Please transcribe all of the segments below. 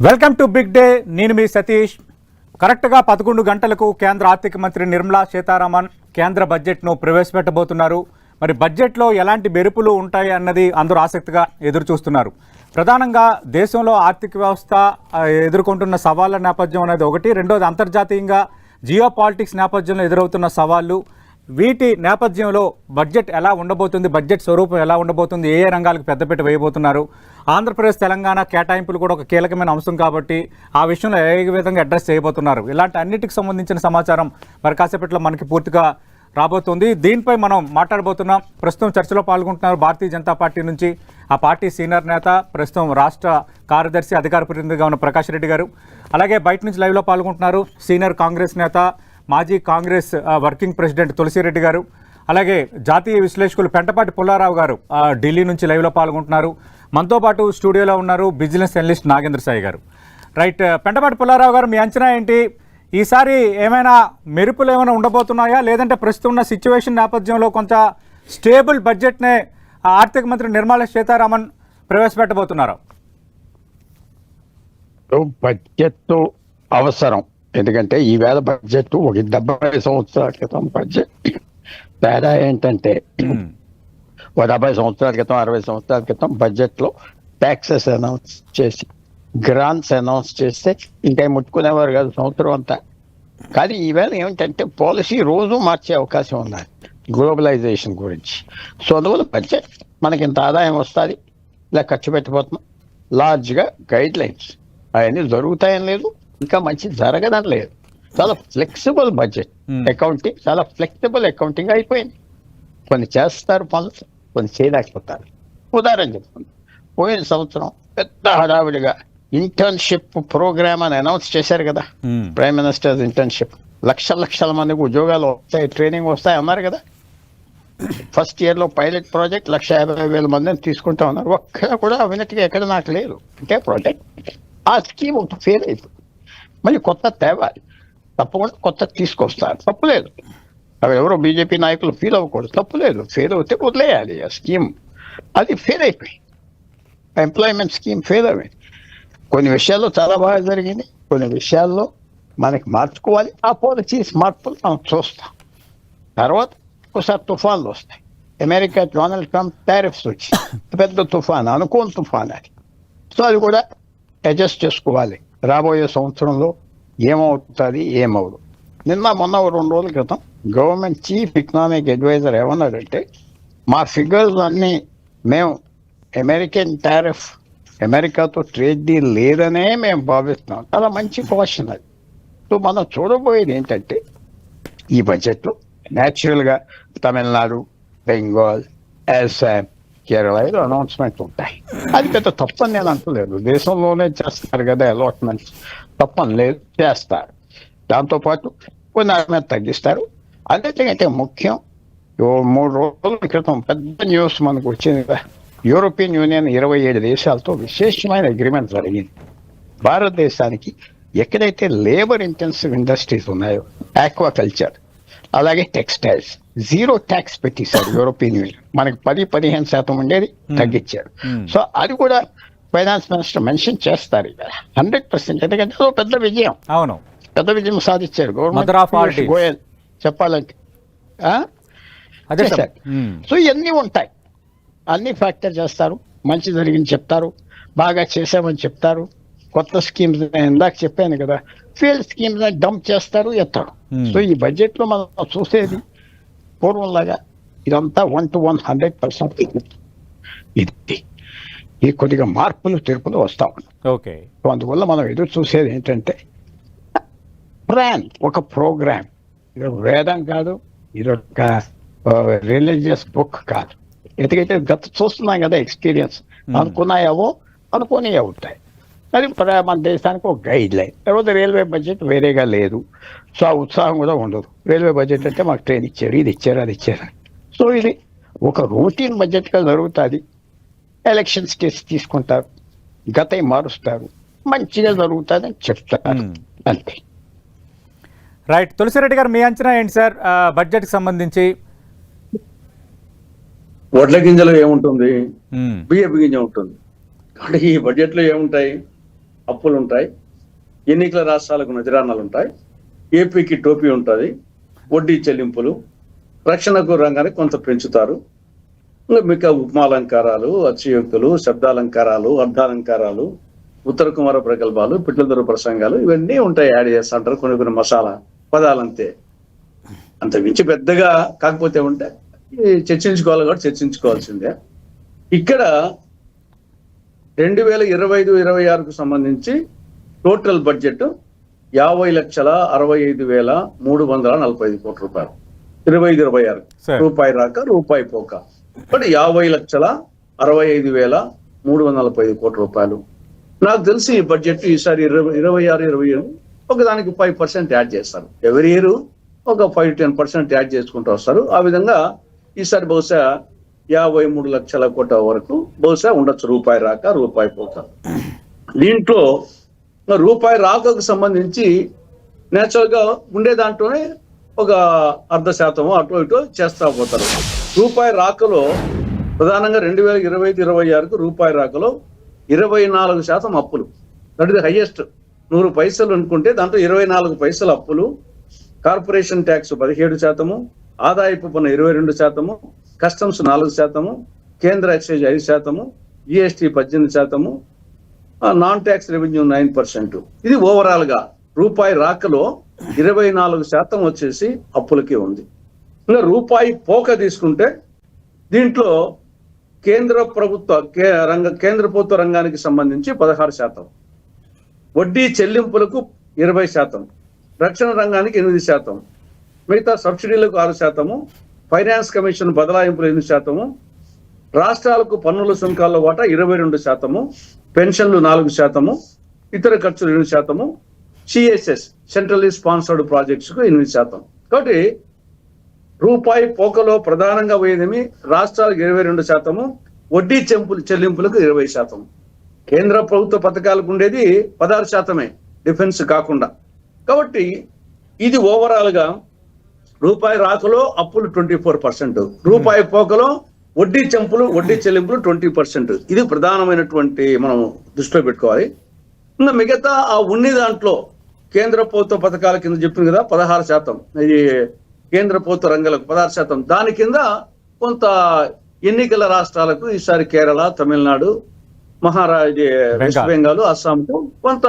Welcome to big day. నేను మీ సతీష్. కరెక్ట్గా 11 గంటలకు కేంద్ర ఆర్థిక మంత్రి నిర్మలా సీతారామన్ కేంద్ర బడ్జెట్ను ప్రవేశపెట్టబోతున్నారు. మరి బడ్జెట్లో ఎలాంటి మెరుపులు ఉంటాయి అన్నది అందరూ ఆసక్తిగా ఎదురు చూస్తున్నారు. ప్రధానంగా దేశంలో ఆర్థిక వ్యవస్థ ఎదుర్కొంటున్న సవాళ్ళ నేపథ్యం అనేది ఒకటి, రెండోది అంతర్జాతీయంగా జియో పాలిటిక్స్ నేపథ్యంలో ఎదురవుతున్న సవాళ్ళు. వీటి నేపథ్యంలో బడ్జెట్ ఎలా ఉండబోతుంది, బడ్జెట్ స్వరూపం ఎలా ఉండబోతుంది, ఏ రంగాలకు పెద్దపీట వేయబోతున్నారు, ఆంధ్రప్రదేశ్ తెలంగాణ కేటాయింపులు కూడా ఒక కీలకమైన అంశం కాబట్టి ఆ విషయంలో ఏ విధంగా అడ్రస్ చేయబోతున్నారు, ఇలాంటి అన్నిటికి సంబంధించిన సమాచారం మరి కాసేపట్లో మనకి పూర్తిగా రాబోతుంది. దీనిపై మనం మాట్లాడబోతున్నాం. ప్రస్తుతం చర్చలో పాల్గొంటున్నారు భారతీయ జనతా పార్టీ నుంచి ఆ పార్టీ సీనియర్ నేత, ప్రస్తుతం రాష్ట్ర కార్యదర్శి అధికార ప్రతినిధిగా ఉన్న ప్రకాష్ రెడ్డి గారు. అలాగే బయట నుంచి లైవ్లో పాల్గొంటున్నారు సీనియర్ కాంగ్రెస్ నేత, మాజీ కాంగ్రెస్ వర్కింగ్ ప్రెసిడెంట్ తులసిరెడ్డి గారు. అలాగే జాతీయ విశ్లేషకులు పెంటపాటి పుల్లారావు గారు ఢిల్లీ నుంచి లైవ్లో పాల్గొంటున్నారు. మనతో పాటు స్టూడియోలో ఉన్నారు బిజినెస్ అనలిస్ట్ నాగేంద్ర సాయి గారు. రైట్, పెంటపాటి పుల్లారావు గారు, మీ అంచనా ఏంటి? ఈసారి ఏమైనా మెరుపులు ఏమైనా ఉండబోతున్నాయా, లేదంటే ప్రస్తుతం ఉన్న సిచ్యువేషన్ నేపథ్యంలో కొంత స్టేబుల్ బడ్జెట్నే ఆర్థిక మంత్రి నిర్మలా సీతారామన్ ప్రవేశపెట్టబోతున్నారు? బడ్జెట్ అవసరం, ఎందుకంటే ఈవేళ బడ్జెట్ ఒక 70 సంవత్సరాల క్రితం బడ్జెట్. తేడా ఏంటంటే ఒక 70 సంవత్సరాల క్రితం 60 సంవత్సరాల క్రితం బడ్జెట్లో ట్యాక్సెస్ అనౌన్స్ చేసి గ్రాంట్స్ అనౌన్స్ చేస్తే ఇంకా ముట్టుకునేవారు కాదు సంవత్సరం అంతా. కానీ ఈవేళ ఏమిటంటే పాలసీ రోజు మార్చే అవకాశం ఉంది గ్లోబలైజేషన్ గురించి. సో అందువల్ల బడ్జెట్ మనకి ఇంత ఆదాయం వస్తుంది, ఇలా ఖర్చు పెట్టిపోతున్నాం, లార్జ్గా గైడ్ లైన్స్ అవన్నీ జరుగుతాయని లేదు, ఇంకా మంచి జరగదని లేదు. చాలా ఫ్లెక్సిబుల్ బడ్జెట్ అకౌంటింగ్, చాలా ఫ్లెక్సిబుల్ అకౌంటింగ్ అయిపోయింది. కొన్ని చేస్తారు పనులు, కొన్ని చేయలేకపోతారు. ఉదాహరణ చెప్తాను, పోయిన సంవత్సరం పెద్ద హడావిడిగా ఇంటర్న్షిప్ ప్రోగ్రామ్ అని అనౌన్స్ చేశారు కదా, ప్రైమ్ మినిస్టర్స్ ఇంటర్న్షిప్. లక్షల మందికి ఉద్యోగాలు వస్తాయి, ట్రైనింగ్ వస్తాయి అన్నారు కదా. ఫస్ట్ ఇయర్లో పైలట్ ప్రాజెక్ట్ 150,000 మందిని తీసుకుంటా ఉన్నారు. ఒక్కడ కూడా అవినట్టుగా ఎక్కడ నాకు లేదు. అంటే ప్రాజెక్ట్ ఆ స్కీమ్ ఒకటి ఫెయిల్ అయిపోయింది. మళ్ళీ కొత్త తేవాలి, తప్పకుండా కొత్త తీసుకొస్తారు, తప్పులేదు. అవి ఎవరో బీజేపీ నాయకులు ఫీల్ అవ్వకూడదు, తప్పులేదు. ఫెయిల్ అవుతే వదిలేయాలి ఆ స్కీమ్. అది ఫెయిల్ అయిపోయింది, ఎంప్లాయ్మెంట్ స్కీమ్ ఫెయిల్ అయింది. కొన్ని విషయాల్లో చాలా బాగా జరిగింది, కొన్ని విషయాల్లో మనకి మార్చుకోవాలి. ఆ పాలసీస్ మార్పులు మనం చూస్తాం. తర్వాత ఒకసారి తుఫాన్లు వస్తాయి. అమెరికా డొనాల్డ్ ట్రంప్ టారిఫ్స్ వచ్చి పెద్ద తుఫాన్, అనుకోని తుఫాన్ అది. సో అది కూడా అడ్జస్ట్ చేసుకోవాలి. రాబోయే సంవత్సరంలో ఏమవుతుంది ఏమవుదు. మొన్న 2 రోజుల క్రితం గవర్నమెంట్ చీఫ్ ఎకనామిక్ అడ్వైజర్ ఏమన్నాడంటే, మా ఫిగర్స్ అన్నీ మేము అమెరికన్ టారిఫ్, అమెరికాతో ట్రేడ్ డీల్ లేదనే మేము భావిస్తున్నాం. చాలా మంచి క్వశ్చన్ అది. సో మనం చూడబోయేది ఏంటంటే ఈ బడ్జెట్లో న్యాచురల్గా తమిళనాడు, బెంగాల్, అస్సాం, కేరళలో అనౌన్స్మెంట్ ఉంటాయి. అది పెద్ద తప్పని నేను అంటలేదు, దేశంలోనే చేస్తారు కదా అలాట్మెంట్స్, తప్పని లేదు, చేస్తారు. దాంతోపాటు కొన్ని మీద తగ్గిస్తారు. అన్నిటికంటే ముఖ్యం, 3 రోజుల క్రితం పెద్ద న్యూస్ మనకు వచ్చింది కదా, యూరోపియన్ యూనియన్ 27 దేశాలతో విశేషమైన అగ్రిమెంట్ జరిగింది. భారతదేశానికి ఎక్కడైతే లేబర్ ఇంటెన్సివ్ ఇండస్ట్రీస్ ఉన్నాయో, ఆక్వాకల్చర్, అలాగే టెక్స్టైల్స్, 0 ట్యాక్స్ పెట్టేశారు యూరోపియన్ యూనియన్. మనకి 10-15% ఉండేది తగ్గించారు. సో అది కూడా ఫైనాన్స్ మినిస్టర్ మెన్షన్ చేస్తారు ఇక్కడ 100%. ఎందుకంటే అదో పెద్ద విజయం, అవును, పెద్ద విజయం సాధించారు గవర్నమెంట్. గోయల్ చెప్పాలంటే చేశారు. సో ఇవన్నీ ఉంటాయి, అన్ని ఫ్యాక్టర్ చేస్తారు. మంచి జరిగింది చెప్తారు, బాగా చేసామని చెప్తారు. కొత్త స్కీమ్స్ ఇందాక చెప్పాను కదా, ఫెయిల్ స్కీమ్స్ డంప్ చేస్తారు, ఎత్తారు. సో ఈ బడ్జెట్ లో మనం చూసేది పూర్వంలాగా ఇదంతా 1 to 100% ఇది కొద్దిగా మార్పులు తీర్పులు వస్తా ఉన్నాయి. ఓకే, అందువల్ల మనం ఎదురు చూసేది ఏంటంటే ప్లాన్, ఒక ప్రోగ్రామ్. ఇది వేదం కాదు, ఇది ఒక రిలీజియస్ బుక్ కాదు. ఎందుకంటే గత చూస్తున్నాం కదా ఎక్స్పీరియన్స్, అనుకున్నాయేవో అనుకునే అవుతాయి. అది మన దేశానికి ఒక గైడ్ లైన్. తర్వాత రైల్వే బడ్జెట్ వేరేగా లేదు, సో ఆ ఉత్సాహం కూడా ఉండదు. రైల్వే బడ్జెట్ అంటే మాకు ట్రైన్ ఇచ్చారు, ఇది ఇచ్చారు, అది ఇచ్చారు. సో ఇది ఒక రూటీన్ బడ్జెట్గా జరుగుతుంది. ఎలక్షన్స్ కేసు తీసుకుంటారు, గతం మారుస్తారు, మంచిగా జరుగుతుంది అని చెప్తారు, అంతే. రైట్, తులసిరెడ్డి గారు, మీ అంచనా ఏంటి సార్ బడ్జెట్కి సంబంధించి? వడ్ల గింజలో ఏముంటుంది, బియ్యపు గింజ ఉంటుంది. అంటే ఈ బడ్జెట్లో ఏముంటాయి, అప్పులు ఉంటాయి, ఎన్నికల రాష్ట్రాలకు నజరానాలు ఉంటాయి, ఏపీకి టోపీ ఉంటుంది, వడ్డీ చెల్లింపులు, రక్షణకు రంగానికి కొంత పెంచుతారు. ఇంకా మిగతా ఉపమాలంకారాలు, అతిశయోక్తులు, శబ్దాలంకారాలు, అర్ధాలంకారాలు, ఉత్తర కుమార ప్రగల్భాలు, పిట్లదొర ప్రసంగాలు ఇవన్నీ ఉంటాయి. యాడ్ చేస్తుంటారు కొన్ని మసాలా పదాలంతే. అంత మించి పెద్దగా కాకపోతే ఉంటే చర్చించుకోవాలి కాబట్టి చర్చించుకోవాల్సిందే. ఇక్కడ 2025-26కు సంబంధించి టోటల్ బడ్జెట్ 50,65,345 కోట్ల రూపాయలు. 25-26 రూపాయి రాక రూపాయి పోక, బట్ 50,65,345 కోట్ల రూపాయలు. నాకు తెలిసి ఈ బడ్జెట్ ఈసారి 26-27 ఒకదానికి 5% యాడ్ చేస్తారు. ఎవరి ఇయర్ ఒక 5-10% యాడ్ చేసుకుంటూ వస్తారు. ఆ విధంగా ఈసారి బహుశా 53 లక్షల కోట్ల వరకు బహుశా ఉండొచ్చు, రూపాయి రాక రూపాయి పోక. దీంట్లో రూపాయి రాకకు సంబంధించి నేచురల్ గా ఉండే దాంట్లోనే ఒక 0.5% అటు ఇటు చేస్తా పోతారు. రూపాయి రాకలో ప్రధానంగా 2025-26కు రూపాయి రాకలో 24% అప్పులు. That is highest. 100 పైసలు అనుకుంటే దాంట్లో 24 పైసలు అప్పులు. కార్పొరేషన్ ట్యాక్స్ 17%, ఆదాయపు పన్ను 22%, కస్టమ్స్ 4%, కేంద్ర excise 5%, GST 18%, non tax revenue 9%. ఇది ఓవరాల్ గా రూపాయి రాకలో 24% వచ్చేసి అప్పులకి ఉంది. ఇంకా రూపాయి పోక తీసుకుంటే దీంట్లో కేంద్ర ప్రభుత్వ రంగానికి సంబంధించి 16%, వడ్డీ చెల్లింపులకు 20%, రక్షణ రంగానికి 8%, మిగతా సబ్సిడీలకు 6%, ఫైనాన్స్ కమిషన్ బదలాయింపులు 8%, రాష్ట్రాలకు పన్నుల సుంకాల్లో వాటా 22%, పెన్షన్లు 4%, ఇతర ఖర్చులు 8%, సిఎస్ఎస్ సెంట్రల్లీ స్పాన్సర్డ్ ప్రాజెక్ట్స్ కు 8%. కాబట్టి రూపాయి పోకలో ప్రధానంగా పోయేదేమి రాష్ట్రాలకు 22%, వడ్డీ చెల్లింపులకు 20%. కేంద్ర ప్రభుత్వ పథకాలకు ఉండేది 16%, డిఫెన్స్ కాకుండా. కాబట్టి ఇది ఓవరాల్ గా రూపాయి రాకలో అప్పులు 24%, రూపాయి పోకలో వడ్డీ చెల్లింపులు 20%. ఇది ప్రధానమైనటువంటి మనం దృష్టిలో పెట్టుకోవాలి. ఇంకా మిగతా ఆ ఉన్ని దాంట్లో కేంద్ర ప్రభుత్వ పథకాల కింద చెప్పింది కదా 16%, ఇది కేంద్ర ప్రభుత్వ రంగాలకు 16%. దాని కింద కొంత ఎన్నికల రాష్ట్రాలకు ఈసారి కేరళ, తమిళనాడు, వెస్ట్ బెంగాల్, అస్సాంకు కొంత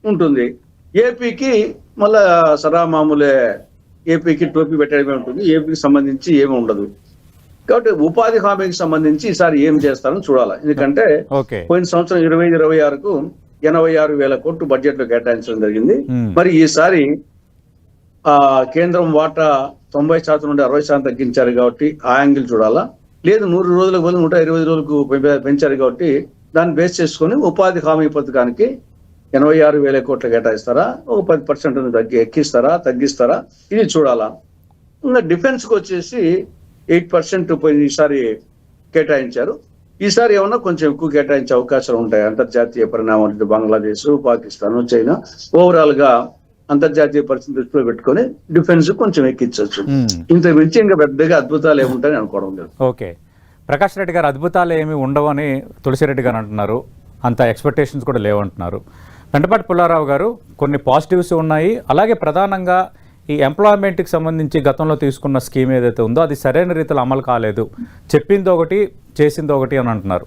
ఉంటుంది. ఏపీకి మళ్ళా సరామామూలే, ఏపీకి టోపీ పెట్టడమే ఉంటుంది. ఏపీకి సంబంధించి ఏమి ఉండదు. కాబట్టి ఉపాధి హామీకి సంబంధించి ఈసారి ఏం చేస్తారని చూడాలి. ఎందుకంటే పోయిన సంవత్సరం 25-26కు 86,000 కోట్లు బడ్జెట్ లో కేటాయించడం జరిగింది. మరి ఈసారి కేంద్రం వాటా 90% నుండి 60% తగ్గించారు కాబట్టి ఆ యాంగిల్ చూడాలా. లేదు 100 రోజులకు బదులు 120 రోజులకు పెంచారు కాబట్టి దాన్ని బేస్ చేసుకుని ఉపాధి హామీ పథకానికి 86,000 కోట్లు కేటాయిస్తారా, ఒక 10% ఎక్కిస్తారా, తగ్గిస్తారా, ఇది చూడాలా. ఇంకా డిఫెన్స్ కు వచ్చేసి 8% ఈసారి కేటాయించారు. ఈసారి ఏమన్నా కొంచెం ఎక్కువ కేటాయించే అవకాశాలు ఉంటాయి. అంతర్జాతీయ పరిణామాలు బంగ్లాదేశ్, పాకిస్తాన్, చైనా ఓవరాల్ గా అంతర్జాతీయ పరిస్థితి దృష్టిలో పెట్టుకొని డిఫెన్స్ కొంచెం ఎక్కించవచ్చు. ఇంత మించి ఇంకా పెద్దగా అద్భుతాలు ఏముంటాయని అనుకోవడం లేదు. ఓకే, ప్రకాష్ రెడ్డి గారు అద్భుతాలు ఏమి ఉండవని తులసిరెడ్డి గారు అంటున్నారు, అంత ఎక్స్పెక్టేషన్స్ కూడా లేవంటున్నారు. వెంటపాటి పుల్లారావు గారు కొన్ని పాజిటివ్స్ ఉన్నాయి, అలాగే ప్రధానంగా ఈ ఎంప్లాయ్మెంట్కి సంబంధించి గతంలో తీసుకున్న స్కీమ్ ఏదైతే ఉందో అది సరైన రీతిలో అమలు కాలేదు, చెప్పింది ఒకటి చేసింది ఒకటి అని అంటున్నారు.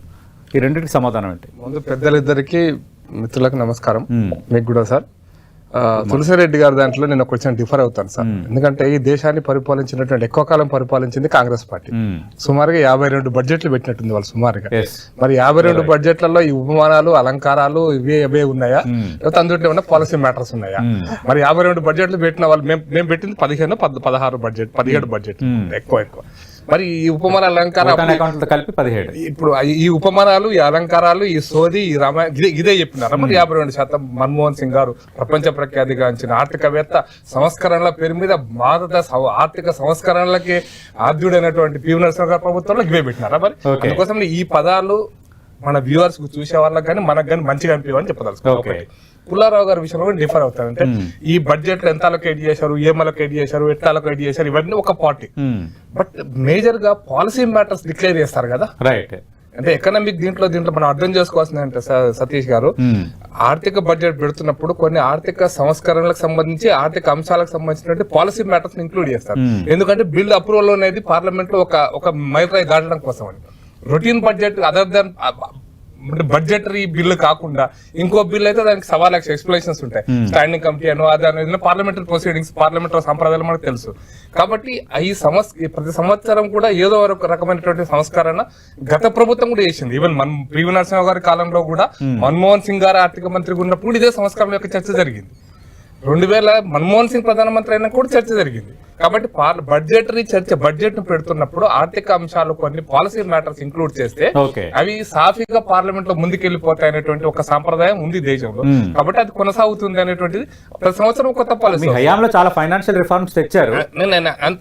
ఈ రెండింటికి సమాధానం ఏంటి? ముందు పెద్దలిద్దరికి మిత్రులకు నమస్కారం. మీకు కూడా సార్. తులసిరెడ్డి గారి దాంట్లో నేను కొంచెం డిఫర్ అవుతాను సార్. ఎందుకంటే ఈ దేశాన్ని పరిపాలించినటువంటి ఎక్కువ కాలం పరిపాలించింది కాంగ్రెస్ పార్టీ. సుమారుగా 52 బడ్జెట్లు పెట్టినట్టుంది వాళ్ళు సుమారుగా. మరి 52 బడ్జెట్లలో ఈ ఉపమానాలు, అలంకారాలు ఇవే ఉన్నాయా, లేకపోతే అందులో ఉన్న పాలసీ మ్యాటర్స్ ఉన్నాయా? మరి 52 బడ్జెట్లు పెట్టిన వాళ్ళు మేము పెట్టింది 17 బడ్జెట్ 17 బడ్జెట్ ఎక్కువ. మరి ఈ ఉపమాన అలంకారాలు కలిపి 17. ఇప్పుడు ఈ ఉపమానాలు, ఈ అలంకారాలు, ఈ సోది, ఈ రామాయణ ఇదే చెప్పినారు. మరి 52% మన్మోహన్ సింగ్ గారు ప్రపంచ ప్రఖ్యాతిగాంచిన ఆర్థికవేత్త, సంస్కరణల పేరు మీద భారత ఆర్థిక సంస్కరణలకి ఆద్యుడైనటువంటి పివి నరసింహ గారి ప్రభుత్వంలో ఇవే పెట్టినారా? మరి అందుకోసం ఈ పదాలు మన వ్యూవర్స్ చూసే వాళ్ళకి కానీ మనకు కానీ మంచిగా అనిపించని చెప్పదలుచుకోవాలి. పుల్లారావు గారి విషయంలో కూడా డిఫర్ అవుతారు. అంటే ఈ బడ్జెట్ ఎంత అలొకేట్ చేశారు, ఏం అలొకేట్ చేశారు, ఎట్లా అలొకేట్ చేశారు, ఇవన్నీ ఒక పార్టీ. బట్ మేజర్ గా పాలసీ మ్యాటర్స్ డిక్లేర్ చేస్తారు కదా. రైట్. అంటే ఎకనామిక్ దీంట్లో మనం అర్థం చేసుకోవాల్సింది అంటే సతీష్ గారు, ఆర్థిక బడ్జెట్ పెడుతున్నప్పుడు కొన్ని ఆర్థిక సంస్కరణలకు సంబంధించి ఆర్థిక అంశాలకు సంబంధించినటువంటి పాలసీ మ్యాటర్స్ ఇంక్లూడ్ చేస్తారు. ఎందుకంటే బిల్ అప్రూవల్ అనేది పార్లమెంట్ లో ఒక మైలురాయి దాటడం కోసం అని. Routine budget other than budgetary bill కాకుండా ఇంకో బిల్ అయితే దానికి 1,00,000 ఎక్స్ప్లెనేషన్స్ ఉంటాయి. స్టాండింగ్ కమిటీ అనో అదే పార్లమెంటరీ ప్రొసీడింగ్స్, పార్లమెంటరీ సంప్రదాయాలు మనకు తెలుసు. కాబట్టి ప్రతి సంవత్సరం కూడా ఏదో ఒక రకమైనటువంటి సంస్కరణ గత ప్రభుత్వం కూడా చేసింది. ఈవెన్ మన పివి నరసింహ గారి కాలంలో కూడా మన్మోహన్ సింగ్ గారు ఆర్థిక మంత్రిగా ఉన్నప్పుడు ఇదే సంస్కరణ యొక్క చర్చ జరిగింది. 2000 మన్మోహన్ సింగ్ ప్రధానమంత్రి అయినా కూడా చర్చ జరిగింది. కాబట్టి బడ్జెటరీ చర్చ, బడ్జెట్ ను పెడుతున్నప్పుడు ఆర్థిక అంశాలు కొన్ని పాలసీ మ్యాటర్స్ ఇంక్లూడ్ చేస్తే అవి సాఫీగా పార్లమెంట్ లో ముందుకెళ్లిపోతాయి అనేటువంటి ఒక సాంప్రదాయం ఉంది దేశంలో. కాబట్టి అది కొనసాగుతుంది అనేటువంటిది ప్రతి సంవత్సరం కొత్త పాలసీ. హయాంలో చాలా ఫైనాన్షియల్ రిఫార్మ్స్ తెచ్చారు.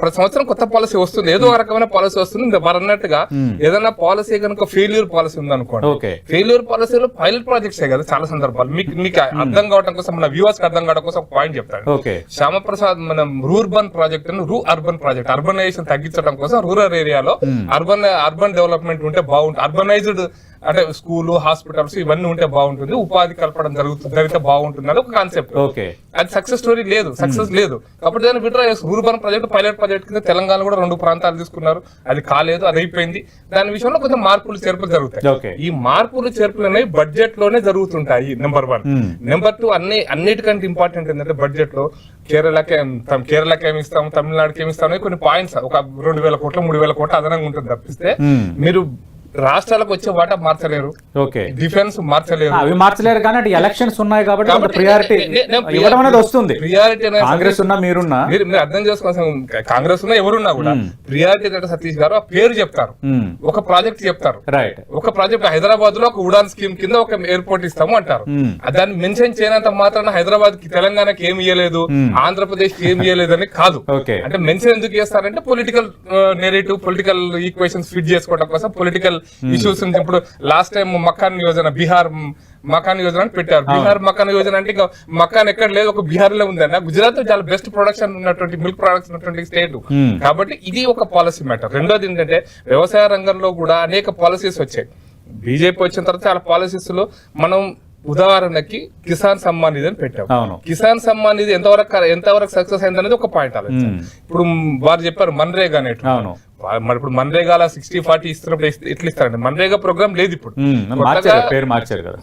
ప్రతి సంవత్సరం కొత్త పాలసీ వస్తుంది, ఏదో ఒక రకమైన పాలసీ వస్తుంది. మరి అన్నట్టుగా ఏదైనా పాలసీ కనుక ఫెయిల్యూర్ పాలసీ ఉందనుకోండి, ఫెయిల్యూర్ పాలసీలో పైలట్ ప్రాజెక్ట్స్ కదా చాలా సందర్భాలు. మీకు అర్థం కావడం కోసం, మన వ్యూవర్స్ కి అర్థం కావడం కోసం ఒక పాయింట్ చెప్తాను. శ్యామప్రసాద్ మనం రూర్బన్ ప్రాజెక్ట్, రూ అర్బన్ ప్రాజెక్ట్, అర్బనైజేషన్ తగ్గించడం కోసం రూరల్ ఏరియాలో అర్బన్ డెవలప్మెంట్ ఉంటే బాగుంటుంది. అర్బనైజ్డ్ అంటే స్కూలు, హాస్పిటల్స్ ఇవన్నీ ఉంటే బాగుంటుంది, ఉపాధి కల్పడం జరిగితే బాగుంటుంది అని ఒక కాన్సెప్ట్. అది సక్సెస్ స్టోరీ లేదు, సక్సెస్ లేదు. కాబట్టి దాన్ని విడ్రా చేస్తారు. రూర్బన్ ప్రాజెక్ట్ పైలట్ ప్రాజెక్ట్ కింద తెలంగాణ కూడా 2 ప్రాంతాలు తీసుకున్నారు, అది కాలేదు, అది అయిపోయింది. దాని విషయంలో కొంచెం మార్పులు చేర్పులు జరుగుతాయి. ఈ మార్పులు చేర్పులు అనేవి బడ్జెట్ లోనే జరుగుతుంటాయి. నెంబర్ 1. నెంబర్ 2, అన్నిటికంటే ఇంపార్టెంట్ ఏంటంటే బడ్జెట్ లో కేరళకి ఏమి ఇస్తాము, తమిళనాడుకి ఏమి ఇస్తాము కొన్ని పాయింట్స్, ఒక 2,000 కోట్లు 3,000 కోట్లు అదనంగా ఉంటుంది తప్పిస్తే మీరు రాష్ట్రాలకు వచ్చే వాటా మార్చలేరు, డిఫెన్స్ మార్చలేరు. అవి మార్చలేరు కానీ అటు ఎలక్షన్స్ ఉన్నాయి కాబట్టి ప్రియారిటీ ఇవ్వడం అనేది వస్తుంది. ప్రియారిటీ కాంగ్రెస్ ఉన్నా మీరున్నా మీరు అర్థం చేసుకోవాల్సిన, కాంగ్రెస్ ఉన్నా ఎవరున్నా కూడా ప్రియారిటీ అంటే సతీష్ గారు ఆ పేరు చెప్తారు, ఒక ప్రాజెక్ట్ చెప్తారు. ఒక ప్రాజెక్ట్ హైదరాబాద్ లో ఒక ఉడాన్ స్కీమ్ కింద ఒక ఎయిర్పోర్ట్ ఇస్తాము అంటారు. దాన్ని మెన్షన్ చేయనంత మాత్రాన హైదరాబాద్ కి, తెలంగాణకి ఏమి ఇవ్వలేదు, ఆంధ్రప్రదేశ్ కి ఏమి ఇవ్వలేదు అని కాదు. అంటే మెన్షన్ ఎందుకు చేస్తారంటే political narrative, political equations fit చేసుకోవడం కోసం, పొలిటికల్ ఇష్యూస్. ఇప్పుడు లాస్ట్ టైం మకాన్ యోజన, బీహార్ మకాన్ యోజన అని పెట్టారు. బీహార్ మకాన్ యోజన అంటే ఇంకా మకాన్ ఎక్కడ లేదు, ఒక బీహార్ లో ఉందన్న. గుజరాత్ లో చాలా బెస్ట్ ప్రొడక్షన్ ఉన్నటువంటి మిల్క్ ప్రొడక్ట్స్ ఉన్నటువంటి స్టేట్. కాబట్టి ఇది ఒక పాలసీ మ్యాటర్. రెండోది ఏంటంటే వ్యవసాయ రంగంలో కూడా అనేక పాలసీస్ వచ్చాయి. బీజేపీ వచ్చిన తర్వాత చాలా పాలసీస్ లో మనం ఉదాహరణకి కిసాన్ సమ్మాన్ నిధి అని పెట్టాం. కిసాన్ సమ్మాన్ నిధి ఎంతవరకు సక్సెస్ అయింది అనేది ఒక పాయింట్ ఆలోచించాలి. ఇప్పుడు వారు చెప్పారు మన్రేగా అనేటు. మరి ఇప్పుడు మన్రేగా 60-40 ఇస్తున్నప్పుడు ఎట్లా ఇస్తారండి? మన్రేగా ప్రోగ్రామ్ లేదు ఇప్పుడు,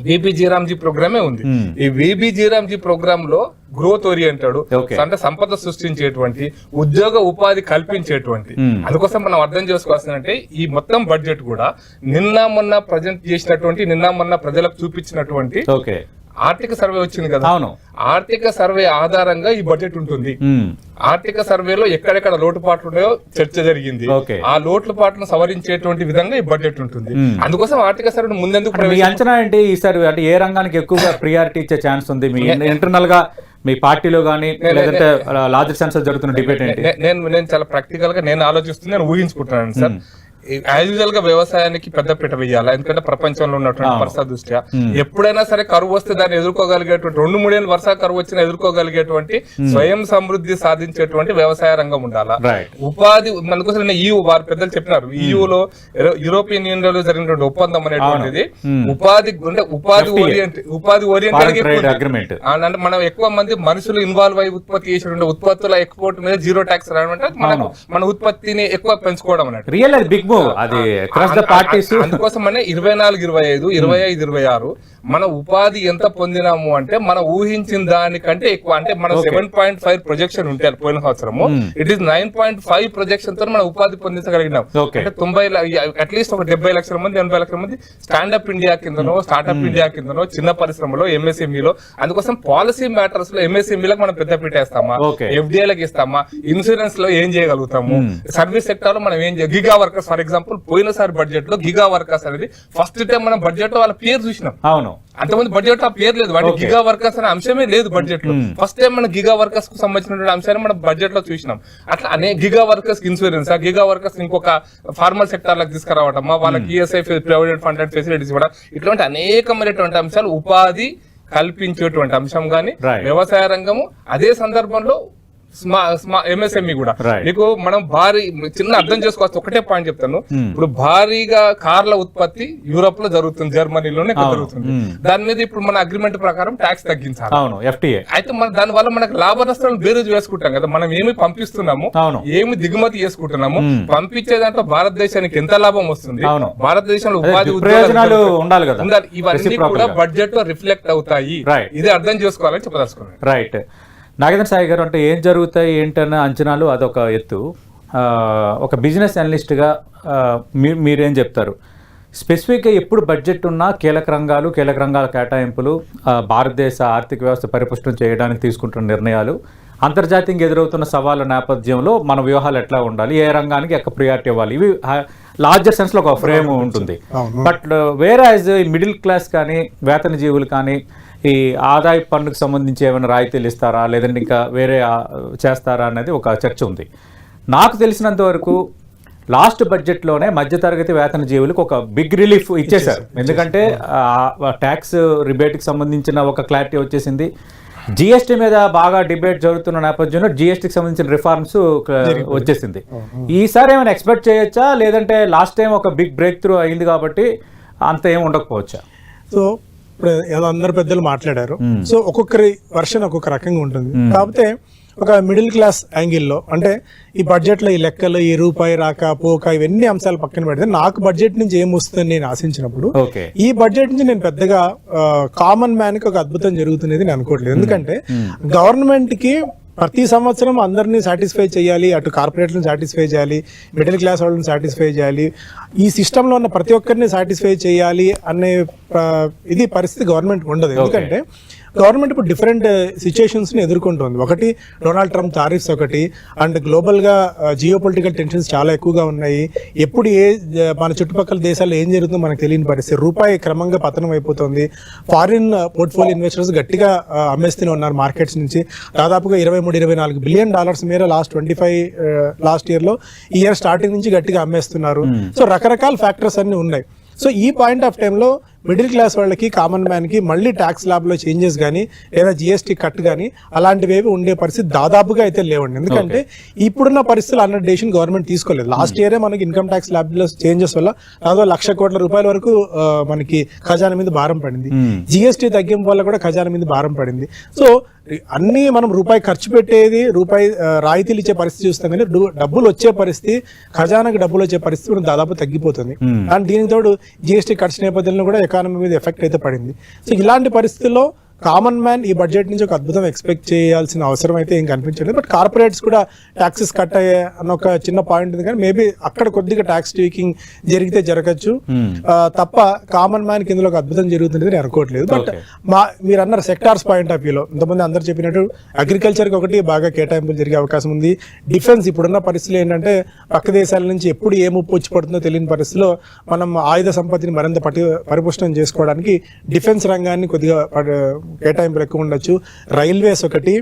బీబీజీరామ్జీ ప్రోగ్రామే ఉంది. ఈ బీబీజీరామ్జీ ప్రోగ్రామ్ లో గ్రోత్ ఓరియంటెడ్ అంటే సంపద సృష్టించేటువంటి, ఉద్యోగ ఉపాధి కల్పించేటువంటి, అందుకోసం మనం అర్థం చేసుకోవాల్సిందంటే ఈ మొత్తం బడ్జెట్ కూడా నిన్న మొన్న ప్రజెంట్ చేసినటువంటి, నిన్న మొన్న ప్రజలకు చూపించినటువంటి ఆర్థిక సర్వే వచ్చింది కదా, ఆర్థిక సర్వే ఆధారంగా ఈ బడ్జెట్ ఉంటుంది. ఆర్థిక సర్వేలో ఎక్కడెక్కడ లోటుపాట్లు ఉన్నాయో చర్చ జరిగింది. ఆ లోటుపాట్లను సవరించేటువంటి విధంగా ఈ బడ్జెట్ ఉంటుంది. అందుకోసం ఆర్థిక సర్వే ముందెందుకు అంచనా ఏంటి ఈసారి? అంటే ఏ రంగానికి ఎక్కువగా ప్రియారిటీ ఇచ్చే ఛాన్స్ ఉంది మీ ఇంటర్నల్ గా, మీ పార్టీలో గానీ, లేదంటే లార్జర్ సెన్స్ జరుగుతున్న డిబేట్ ఏంటి? నేను చాలా ప్రాక్టికల్ గా నేను ఆలోచిస్తుంది, నేను ఊహించుకుంటున్నాను సార్. యాజ్ యూజువల్ గా వ్యవసాయానికి పెద్దపీట వేయాలా, ఎందుకంటే ప్రపంచంలో ఉన్నటువంటి పరిస్థితి దృష్ట్యా ఎప్పుడైనా సరే కరువు వస్తే దాన్ని ఎదుర్కోగలిగేటువంటి, 2-3 ఏళ్ళు వర్ష కరువు వచ్చినా ఎదుర్కోగలిగేటువంటి, స్వయం సమృద్ధి సాధించేటువంటి వ్యవసాయ రంగం ఉండాలా. ఉపాధి మనకోసం వారు పెద్దలు చెప్పినారు, ఈయూలో యూరోపియన్ యూనియన్ లో జరిగినటువంటి ఒప్పందం అనేటువంటిది ఉపాధి ఓరియంటెడ్ అగ్రిమెంట్. అంటే మనం ఎక్కువ మంది మనుషులు ఇన్వాల్వ్ అయ్యి ఉత్పత్తి చేసేటువంటి ఉత్పత్తుల ఎక్స్పోర్ట్ మీద 0 ట్యాక్స్ రావడం, మన ఉత్పత్తిని ఎక్కువ పెంచుకోవడం అన్నట్టు. అందుకోసమనే 24-25, 25-26 మన ఉపాధి ఎంత పొందినాము అంటే మనం ఊహించిన దానికంటే ఎక్కువ. అంటే మన 7.5 ప్రొజెక్షన్ ఉంటే పోయిన సంవత్సరము, ఇట్ ఈస్ 9.5 ప్రొజెక్షన్ తో మనం ఉపాధి పొందించగలిగినాం. అంటే 90 అట్లీస్ట్ ఒక 70 లక్షల మంది 80 లక్షల మంది స్టాండప్ ఇండియా కిందనో, స్టార్ట్అప్ ఇండియా కిందనో, చిన్న పరిశ్రమలో, ఎంఎస్ఎంఈలో. అందుకోసం పాలసీ మ్యాటర్స్ లో ఎంఎస్ఎంఈలకు మనం పెద్ద పీట వేస్తామా, ఎఫ్డిఐలకు ఇస్తామా, ఇన్సూరెన్స్ లో ఏం చేయగలుగుతాము, సర్వీస్ సెక్టర్ లో మనం ఏం గిగా వర్కర్స్ ఫర్ ఎగ్జాంపుల్ పోయినసారి బడ్జెట్ లో గిగా వర్కర్స్ అనేది ఫస్ట్ టైం మనం బడ్జెట్ లో వాళ్ళ పేరు చూసినాం. అంతమంది బడ్జెట్ లో ఆ పేరు లేదు, వాటి గిగా వర్కర్స్ అనే అంశమే లేదు బడ్జెట్ లో. ఫస్ట్ టైం మన గిగా వర్కర్స్ కు సంబంధించిన అంశాన్ని మనం బడ్జెట్ లో చూసినాం. అట్లా అనేక giga workers insurance, giga workers ఇంకొక ఫార్మల్ సెక్టర్ లకు తీసుకురావటమా, వాళ్ళకి ESI provident fund and facilities ఇవ్వడం, ఇటువంటి అనేకమైనటువంటి అంశాలు ఉపాధి కల్పించేటువంటి అంశం గానీ వ్యవసాయ రంగము. అదే సందర్భంలో ఎంఎస్ఎంఈ కూడా Right. మీకు మనం భారీ చిన్న అర్థం చేసుకోవచ్చు. ఒకటే పాయింట్ చెప్తాను. ఇప్పుడు భారీగా కార్ల ఉత్పత్తి యూరోప్ లో జరుగుతుంది, జర్మనీలోనే ఎక్కువ జరుగుతుంది. దాని మీద ఇప్పుడు మన అగ్రిమెంట్ ప్రకారం ట్యాక్స్ తగ్గించాలి. అవును, FTA. అయితే మన దాని వల్ల మనకు లాభ నష్టాలను బేరీజు వేసుకుంటాం కదా. మనం ఏమి పంపిస్తున్నాము, అవును. ఏమి దిగుమతి చేసుకుంటున్నాము, పంపించే దాంట్లో భారతదేశానికి ఎంత లాభం వస్తుంది, అవును. భారతదేశంలో అదే, ఉపాధి ప్రయోజనాలు ఉండాలి కదా. ఉండాలి. ఇవన్నీ Reciprocal కూడా గా. బడ్జెట్ లో రిఫ్లెక్ట్ అవుతాయి. Right. ఇది అర్థం చేసుకోవాలని చెప్పదలుచుకున్నాను. రైట్. నాగేంద్ర సాయి గారు, అంటే ఏం జరుగుతాయి ఏంటన్న అంచనాలు అదొక ఎత్తు. ఒక బిజినెస్ అనలిస్ట్గా మీరేం చెప్తారు? స్పెసిఫిక్గా ఎప్పుడు బడ్జెట్ ఉన్నా కీలక రంగాల కేటాయింపులు, భారతదేశ ఆర్థిక వ్యవస్థ పరిపుష్టం చేయడానికి తీసుకుంటున్న నిర్ణయాలు, అంతర్జాతీయంగా ఎదురవుతున్న సవాళ్ళ నేపథ్యంలో మన వ్యూహాలు ఎట్లా ఉండాలి, ఏ రంగానికి ఎక్కడ ప్రియారిటీ ఇవ్వాలి, ఇవి లార్జర్ సెన్స్లో ఒక ఫ్రేమ్ ఉంటుంది. బట్ వేరే యాజ్ మిడిల్ క్లాస్ కానీ వేతన జీవులు కానీ ఈ ఆదాయ పన్నుకు సంబంధించి ఏమైనా రాయితీలు ఇస్తారా, లేదంటే ఇంకా వేరే చేస్తారా అనేది ఒక చర్చ ఉంది. నాకు తెలిసినంత వరకు లాస్ట్ బడ్జెట్లోనే మధ్యతరగతి వేతన జీవులకు ఒక బిగ్ రిలీఫ్ ఇచ్చేశారు. ఎందుకంటే ట్యాక్స్ రిబేట్కి సంబంధించిన ఒక క్లారిటీ వచ్చేసింది. జిఎస్టీ మీద బాగా డిబేట్ జరుగుతున్న నేపథ్యంలో జిఎస్టీకి సంబంధించిన రిఫార్మ్స్ వచ్చేసింది. ఈసారి ఏమైనా ఎక్స్పెక్ట్ చేయొచ్చా, లేదంటే లాస్ట్ టైం ఒక బిగ్ బ్రేక్ త్రూ అయింది కాబట్టి అంత ఏమి ఉండకపోవచ్చా? సో ఇప్పుడు ఏదో అందరు పెద్దలు మాట్లాడారు. సో ఒక్కొక్కరి వర్షన్ ఒక్కొక్క రకంగా ఉంటుంది. కాకపోతే ఒక మిడిల్ క్లాస్ యాంగిల్లో అంటే ఈ బడ్జెట్ లో ఈ లెక్కలు, ఈ రూపాయి రాక పోక ఇవన్నీ అంశాలు పక్కన పెడితే నాకు బడ్జెట్ నుంచి ఏం వస్తుందని నేను ఆశించినప్పుడు ఈ బడ్జెట్ నుంచి నేను పెద్దగా కామన్ మ్యాన్ కి ఒక అద్భుతం జరుగుతున్నది నేను అనుకోవట్లేదు. ఎందుకంటే గవర్నమెంట్ కి ప్రతి సంవత్సరం అందరినీ సాటిస్ఫై చేయాలి, అటు కార్పొరేట్లను సాటిస్ఫై చేయాలి, మిడిల్ క్లాస్ వాళ్ళని సాటిస్ఫై చేయాలి, ఈ సిస్టంలో ఉన్న ప్రతి ఒక్కరిని సాటిస్ఫై చేయాలి అనే ఇది పరిస్థితి గవర్నమెంట్ ఉండదు. ఎందుకంటే గవర్నమెంట్ ఇప్పుడు డిఫరెంట్ సిచ్యుయేషన్స్ ని ఎదుర్కొంటుంది. ఒకటి డొనాల్డ్ ట్రంప్ టారిఫ్స్ ఒకటి, అండ్ గ్లోబల్ గా జియో పొలిటికల్ టెన్షన్స్ చాలా ఎక్కువగా ఉన్నాయి. ఎప్పుడు మన చుట్టుపక్కల దేశాల్లో ఏం జరుగుతుందో మనకు తెలియని పరిస్థితి. రూపాయి క్రమంగా పతనం అయిపోతుంది. ఫారిన్ పోర్ట్ఫోలియో ఇన్వెస్టర్స్ గట్టిగా అమ్మేస్తూనే ఉన్నారు మార్కెట్స్ నుంచి. దాదాపుగా $23-24 బిలియన్ మేర లాస్ట్ ఇయర్ లో ఈ ఇయర్ స్టార్టింగ్ నుంచి గట్టిగా అమ్మేస్తున్నారు. సో రకరకాల ఫ్యాక్టర్స్ అన్ని ఉన్నాయి. సో ఈ పాయింట్ ఆఫ్ టైంలో మిడిల్ క్లాస్ వాళ్ళకి, కామన్ మ్యాన్ కి మళ్ళీ ట్యాక్స్ ల్యాబ్లో చేంజెస్ కానీ లేదా జిఎస్టీ కట్ కానీ అలాంటివి ఉండే పరిస్థితి దాదాపుగా అయితే లేవండి. ఎందుకంటే ఇప్పుడున్న పరిస్థితులు అన్న డెసిషన్ గవర్నమెంట్ తీసుకోలేదు. లాస్ట్ ఇయరే మనకి ఇన్కమ్ ట్యాక్స్ ల్యాబ్లో చేంజెస్ వల్ల దాదాపు ₹1,00,000 కోట్ల వరకు మనకి ఖజానా మీద భారం పడింది. జిఎస్టీ తగ్గింపు వల్ల కూడా ఖజానా మీద భారం పడింది. సో అన్ని మనం రూపాయి ఖర్చు పెట్టేది, రూపాయి రాయితీలు ఇచ్చే పరిస్థితి చూస్తాం, కానీ డబ్బులు వచ్చే పరిస్థితి, ఖజానాకి డబ్బులు వచ్చే పరిస్థితి కూడా దాదాపు తగ్గిపోతుంది. అండ్ దీనికి తోడు జిఎస్టీ ఖర్చు నేపథ్యంలో కూడా ఎకానమీ మీద ఎఫెక్ట్ అయితే పడింది. సో ఇలాంటి పరిస్థితుల్లో కామన్ మ్యాన్ ఈ బడ్జెట్ నుంచి ఒక అద్భుతం ఎక్స్పెక్ట్ చేయాల్సిన అవసరం అయితే ఏం కనిపించలేదు. బట్ కార్పొరేట్స్ కూడా ట్యాక్సెస్ కట్ అయ్యే అన్న ఒక చిన్న పాయింట్ ఉంది, కానీ మేబీ అక్కడ కొద్దిగా ట్యాక్స్ ట్వీకింగ్ జరిగితే జరగచ్చు తప్ప కామన్ మ్యాన్ కింద ఒక అద్భుతం జరుగుతుంది నేను అనుకోవట్లేదు. బట్ మీరు అన్నారు సెక్టార్స్ పాయింట్ ఆఫ్ వ్యూలో ఇంతమంది అందరు చెప్పినట్టు అగ్రికల్చర్కి ఒకటి బాగా కేటాయింపులు జరిగే అవకాశం ఉంది. డిఫెన్స్ ఇప్పుడున్న పరిస్థితులు ఏంటంటే పక్క దేశాల నుంచి ఎప్పుడు ఏ ముప్పు వచ్చి పడుతుందో తెలియని పరిస్థితిలో మనం ఆయుధ సంపత్తిని మరింత పరిపుష్టం చేసుకోవడానికి డిఫెన్స్ రంగాన్ని కొద్దిగా కేటాయింపులు ఎక్కువ ఉండొచ్చు. రైల్వేస్ ఒకటి,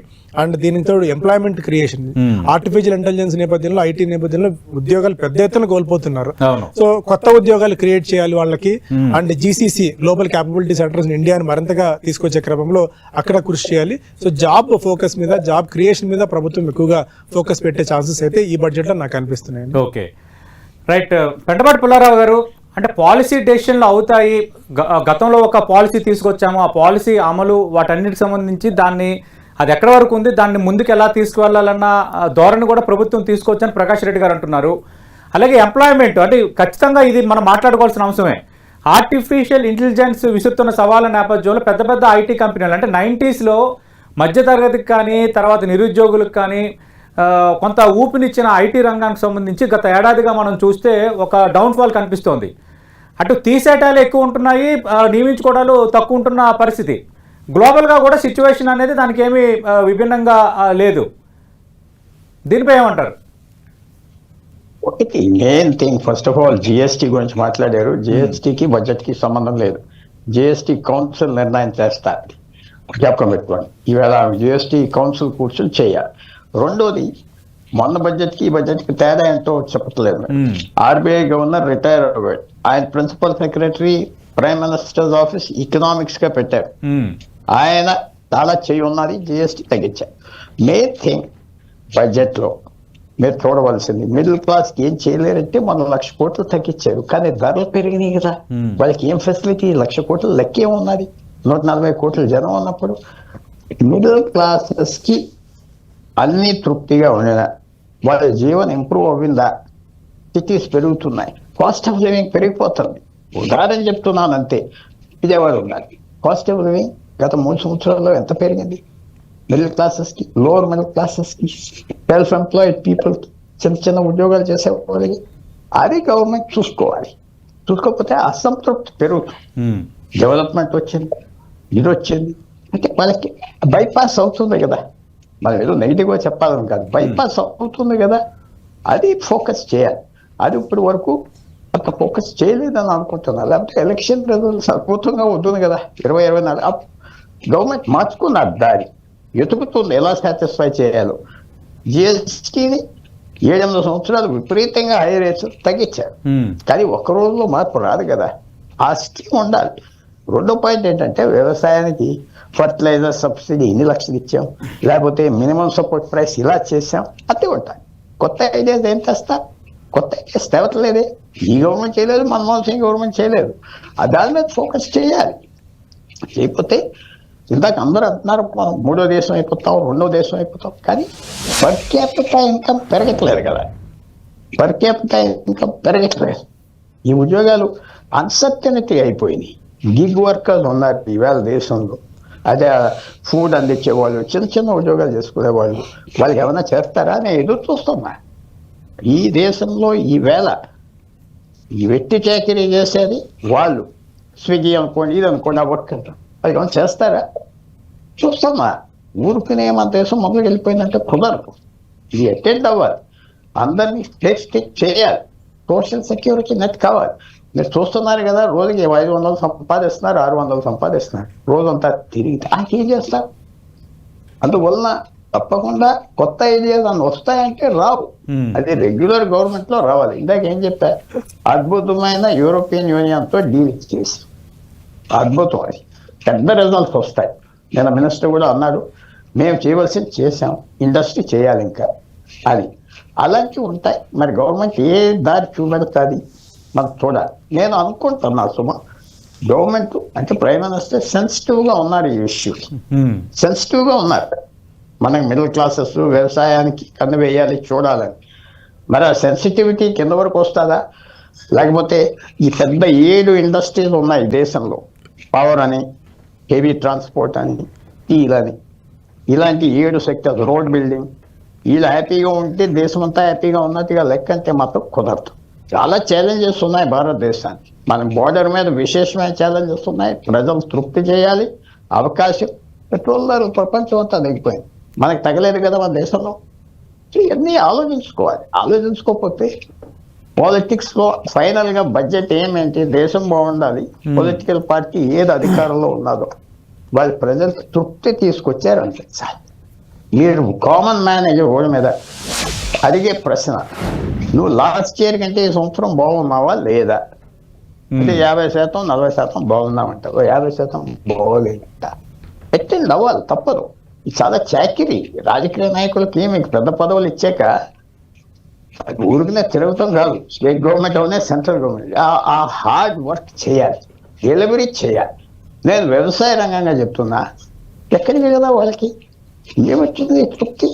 అండ్ దీనికి తోడు ఎంప్లాయ్మెంట్ క్రియేషన్, ఆర్టిఫిషియల్ ఇంటెలిజెన్స్ నేపథ్యంలో, ఐటీ నేపథ్యంలో ఉద్యోగాలు పెద్ద ఎత్తున కోల్పోతున్నారు. సో కొత్త ఉద్యోగాలు క్రియేట్ చేయాలి వాళ్ళకి. And GCC global capability centres ఇండియాని మరింతగా తీసుకొచ్చే క్రమంలో అక్కడ కృషి చేయాలి. సో జాబ్ ఫోకస్ మీద, జాబ్ క్రియేషన్ మీద ప్రభుత్వం ఎక్కువగా ఫోకస్ పెట్టే ఛాన్సెస్ అయితే ఈ బడ్జెట్ లో నాకు అనిపిస్తున్నాయి. Okay, right. పెంటపాటి పుల్లారావు గారు, అంటే పాలసీ డెసిషన్లు అవుతాయి, గతంలో ఒక పాలసీ తీసుకొచ్చాము, ఆ పాలసీ అమలు వాటన్నిటికి సంబంధించి దాన్ని అది ఎక్కడి వరకు ఉంది, దాన్ని ముందుకు ఎలా తీసుకువెళ్ళాలన్న ధోరణి కూడా ప్రభుత్వం తీసుకొచ్చని ప్రకాష్ రెడ్డి గారు అంటున్నారు. అలాగే ఎంప్లాయ్మెంట్, అంటే ఖచ్చితంగా ఇది మనం మాట్లాడుకోవాల్సిన అంశమే. ఆర్టిఫిషియల్ ఇంటెలిజెన్స్ విసురుతున్న సవాళ్ళ నేపథ్యంలో పెద్ద పెద్ద ఐటీ కంపెనీలు, అంటే 90s మధ్యతరగతికి కానీ తర్వాత నిరుద్యోగులకు కానీ కొంత ఊపినిచ్చిన ఐటీ రంగానికి సంబంధించి గత ఏడాదిగా మనం చూస్తే ఒక డౌన్ఫాల్ కనిపిస్తోంది. అటు తీసేటాలు ఎక్కువ ఉంటున్నాయి, నియమించుకోవడాలు తక్కువ ఉంటున్న పరిస్థితి. గ్లోబల్గా కూడా సిచ్యువేషన్ అనేది దానికి ఏమీ విభిన్నంగా లేదు. దీనిపై ఏమంటారు? ఒకటి main thing, first of all GST గురించి మాట్లాడారు. జిఎస్టీకి బడ్జెట్కి సంబంధం లేదు. జిఎస్టీ కౌన్సిల్ నిర్ణయం చేస్తారు, జ్ఞాపకం పెట్టుకోండి. ఈవేళ జిఎస్టీ కౌన్సిల్ కూర్చొని చేయాలి. రెండోది, మొన్న బడ్జెట్కి ఈ బడ్జెట్కి తేడా ఏంటో చెప్పట్లేదు. ఆర్బీఐ గవర్నర్ రిటైర్ అవ్వాడు. ఆయన principal secretary prime minister's office economics గా పెట్టారు. ఆయన చాలా చేయి ఉన్నది, జిఎస్టీ తగ్గించారు. మెయిన్ థింగ్ బడ్జెట్ లో మీరు చూడవలసింది మిడిల్ క్లాస్ కి ఏం చేయలేరంటే మనం 1,00,000 కోట్లు తగ్గించారు, కానీ ధరలు పెరిగినాయి కదా. వాళ్ళకి ఏం ఫెసిలిటీ, 1,00,000 కోట్లు లెక్కే ఉన్నది. 140 కోట్ల జనం ఉన్నప్పుడు మిడిల్ క్లాసెస్ కి అన్ని తృప్తిగా ఉండిన, వాళ్ళ జీవనం ఇంప్రూవ్ అవ్విందా, సిటీస్ పెరుగుతున్నాయి, కాస్ట్ ఆఫ్ లివింగ్ పెరిగిపోతుంది. ఉదాహరణ చెప్తున్నాను అంతే. విజయవాడ ఉండాలి, కాస్ట్ ఆఫ్ లివింగ్ గత 3 సంవత్సరాల్లో ఎంత పెరిగింది. మిడిల్ క్లాసెస్ కి, లోవర్ మిడిల్ క్లాసెస్ కి, సెల్ఫ్ ఎంప్లాయిడ్ పీపుల్, చిన్న చిన్న ఉద్యోగాలు చేసే వాళ్ళకి అది గవర్నమెంట్ చూసుకోవాలి. చూసుకోకపోతే అసంతృప్తి పెరుగుతుంది. డెవలప్మెంట్ వచ్చింది, ఇది వచ్చింది అంటే వాళ్ళకి బైపాస్ అవుతుంది కదా. మనం ఏదో నెగిటివ్గా చెప్పాలని కాదు, బైపాస్ అవుతుంది కదా, అది ఫోకస్ చేయాలి. అది ఇప్పటి వరకు అంత ఫోకస్ చేయలేదని అనుకుంటున్నాను. లేకపోతే ఎలక్షన్ రిజల్ట్స్ అద్భుతంగా ఉంటుంది కదా, 2024 గవర్నమెంట్ మార్చుకున్నారు దారి, ఎతుకుతుంది ఎలా సాటిస్ఫై చేయాలో. జిఎస్టీని 7-8 సంవత్సరాలు విపరీతంగా హై రేట్స్ తగ్గించారు, కానీ ఒక్క రోజులో మార్పు రాదు కదా. ఆ స్కీమ్ ఉండాలి. రెండో పాయింట్ ఏంటంటే వ్యవసాయానికి ఫర్టిలైజర్ సబ్సిడీ ఇన్ని లక్షలు ఇచ్చాం, లేకపోతే మినిమం సపోర్ట్ ప్రైస్ ఇలా చేసాం, అదే ఉంటాయి. కొత్త ఐడియాస్ ఏం తెస్తా, కొత్త ఐడియాస్ తేవట్లేదే. ఈ గవర్నమెంట్ చేయలేదు, మన్మోహన్ సింగ్ గవర్నమెంట్ చేయలేదు. దాని మీద ఫోకస్ చేయాలి. చేయకపోతే ఇందాక అందరూ అంటున్నారు మనం 3వ దేశం అయిపోతాం, 2వ దేశం అయిపోతాం, కానీ పర్ క్యాపిటల్ ఇన్కమ్ పెరగట్లేదు కదా. పర్ క్యాపిటల్ ఇన్కమ్ పెరగట్లేదు. ఈ ఉద్యోగాలు అన్సర్టనిటీ అయిపోయినాయి. గిగ్ వర్కర్స్ ఉన్నారు ఈవేళ దేశంలో. అదే ఫుడ్ అందించే వాళ్ళు, చిన్న చిన్న ఉద్యోగాలు చేసుకునే వాళ్ళు, వాళ్ళకి ఏమైనా చేస్తారా అని ఎదురు చూస్తున్నా. ఈ దేశంలో ఈవేళ ఈ వెట్టి చాకరీ చేసేది వాళ్ళు. స్విగ్గీ అనుకోండి, ఇది అనుకోండి, ఆ వర్క్ అంటారు, అది ఏమైనా చేస్తారా చూస్తున్నా. ఊరుకునే మన దేశం మొదలుకి వెళ్ళిపోయిందంటే కుదరదు. ఇది అటెండ్ అవ్వాలి, అందరినీ స్టేట్ చేయాలి. సోషల్ సెక్యూరిటీ నెట్ కావాలి. మీరు చూస్తున్నారు కదా, రోజుకి 500 సంపాదిస్తున్నారు, 600 సంపాదిస్తున్నారు, రోజంతా తిరిగి ఏం చేస్తారు. అందువలన తప్పకుండా కొత్త ఐడియాస్ అన్ని వస్తాయంటే రావు, అది రెగ్యులర్ గవర్నమెంట్ లో రావాలి. ఇందాక ఏం చెప్పా, అద్భుతమైన యూరోపియన్ యూనియన్ తో డీల్ చేసి అద్భుతం, అది పెద్ద రిజల్ట్స్ వస్తాయి. నేను మినిస్టర్ కూడా అన్నాడు, మేము చేయవలసింది చేసాం, ఇండస్ట్రీ చేయాలి ఇంకా, అది అలాంటివి ఉంటాయి. మరి గవర్నమెంట్ ఏ దారి చూపెడుతుంది మనం చూడాలి. నేను అనుకుంటున్నా సుమ, గవర్నమెంట్ అంటే ప్రైమ్ మినిస్టర్ సెన్సిటివ్ గా ఉన్నారు, ఈ ఇష్యూ సెన్సిటివ్ గా ఉన్నారు. మనకి మిడిల్ క్లాసెస్ వ్యవసాయానికి కన్ను వేయాలి, చూడాలని. మరి ఆ సెన్సిటివిటీ కింద వరకు వస్తుందా, లేకపోతే ఈ పెద్ద 7 ఇండస్ట్రీస్ ఉన్నాయి దేశంలో, పవర్ అని, హెవీ ట్రాన్స్పోర్ట్ అని, స్టీల్ అని, ఇలాంటి 7 సెక్టర్స్, రోడ్ బిల్డింగ్, వీళ్ళు హ్యాపీగా ఉంటే దేశం అంతా హ్యాపీగా ఉన్నట్టుగా లెక్క అంటే మాత్రం కుదరదు. చాలా ఛాలెంజెస్ ఉన్నాయి భారతదేశానికి. మన బోర్డర్ మీద విశేషమైన ఛాలెంజెస్ ఉన్నాయి. ప్రజలు తృప్తి చేయాలి, అవకాశం. పెట్రోల్ ధరలు ప్రపంచం అంతా దిగిపోయింది, మనకు తగలేదు కదా మన దేశంలో. ఇవన్నీ ఆలోచించుకోవాలి. ఆలోచించుకోకపోతే పాలిటిక్స్ లో ఫైనల్ గా బడ్జెట్ ఏమేంటి, దేశం బాగుండాలి, పొలిటికల్ పార్టీ ఏది అధికారంలో ఉన్నదో వాళ్ళు ప్రజలు తృప్తి తీసుకొచ్చారంటే చాలు. మీరు కామన్ మేనేజర్ ఓడి మీద అడిగే ప్రశ్న, నువ్వు లాస్ట్ ఇయర్ కంటే ఈ సంవత్సరం బాగున్నావా లేదా అంటే 50%, 40% బాగున్నామంటావు, 50% బాగోలేదంట. అటెండ్ అవ్వాలి, తప్పదు. ఇది చాలా చాకిరీ. రాజకీయ నాయకులకి మీకు పెద్ద పదవులు ఇచ్చాక ఊరికినే తిరగటం కాదు. స్టేట్ గవర్నమెంట్ అవునే, సెంట్రల్ గవర్నమెంట్ ఆ హార్డ్ వర్క్ చేయాలి, డెలివరీ చేయాలి. నేను వ్యవసాయ రంగంగా చెప్తున్నా, ఎక్కడికి కదా వాళ్ళకి ఏమొచ్చింది తృప్తి.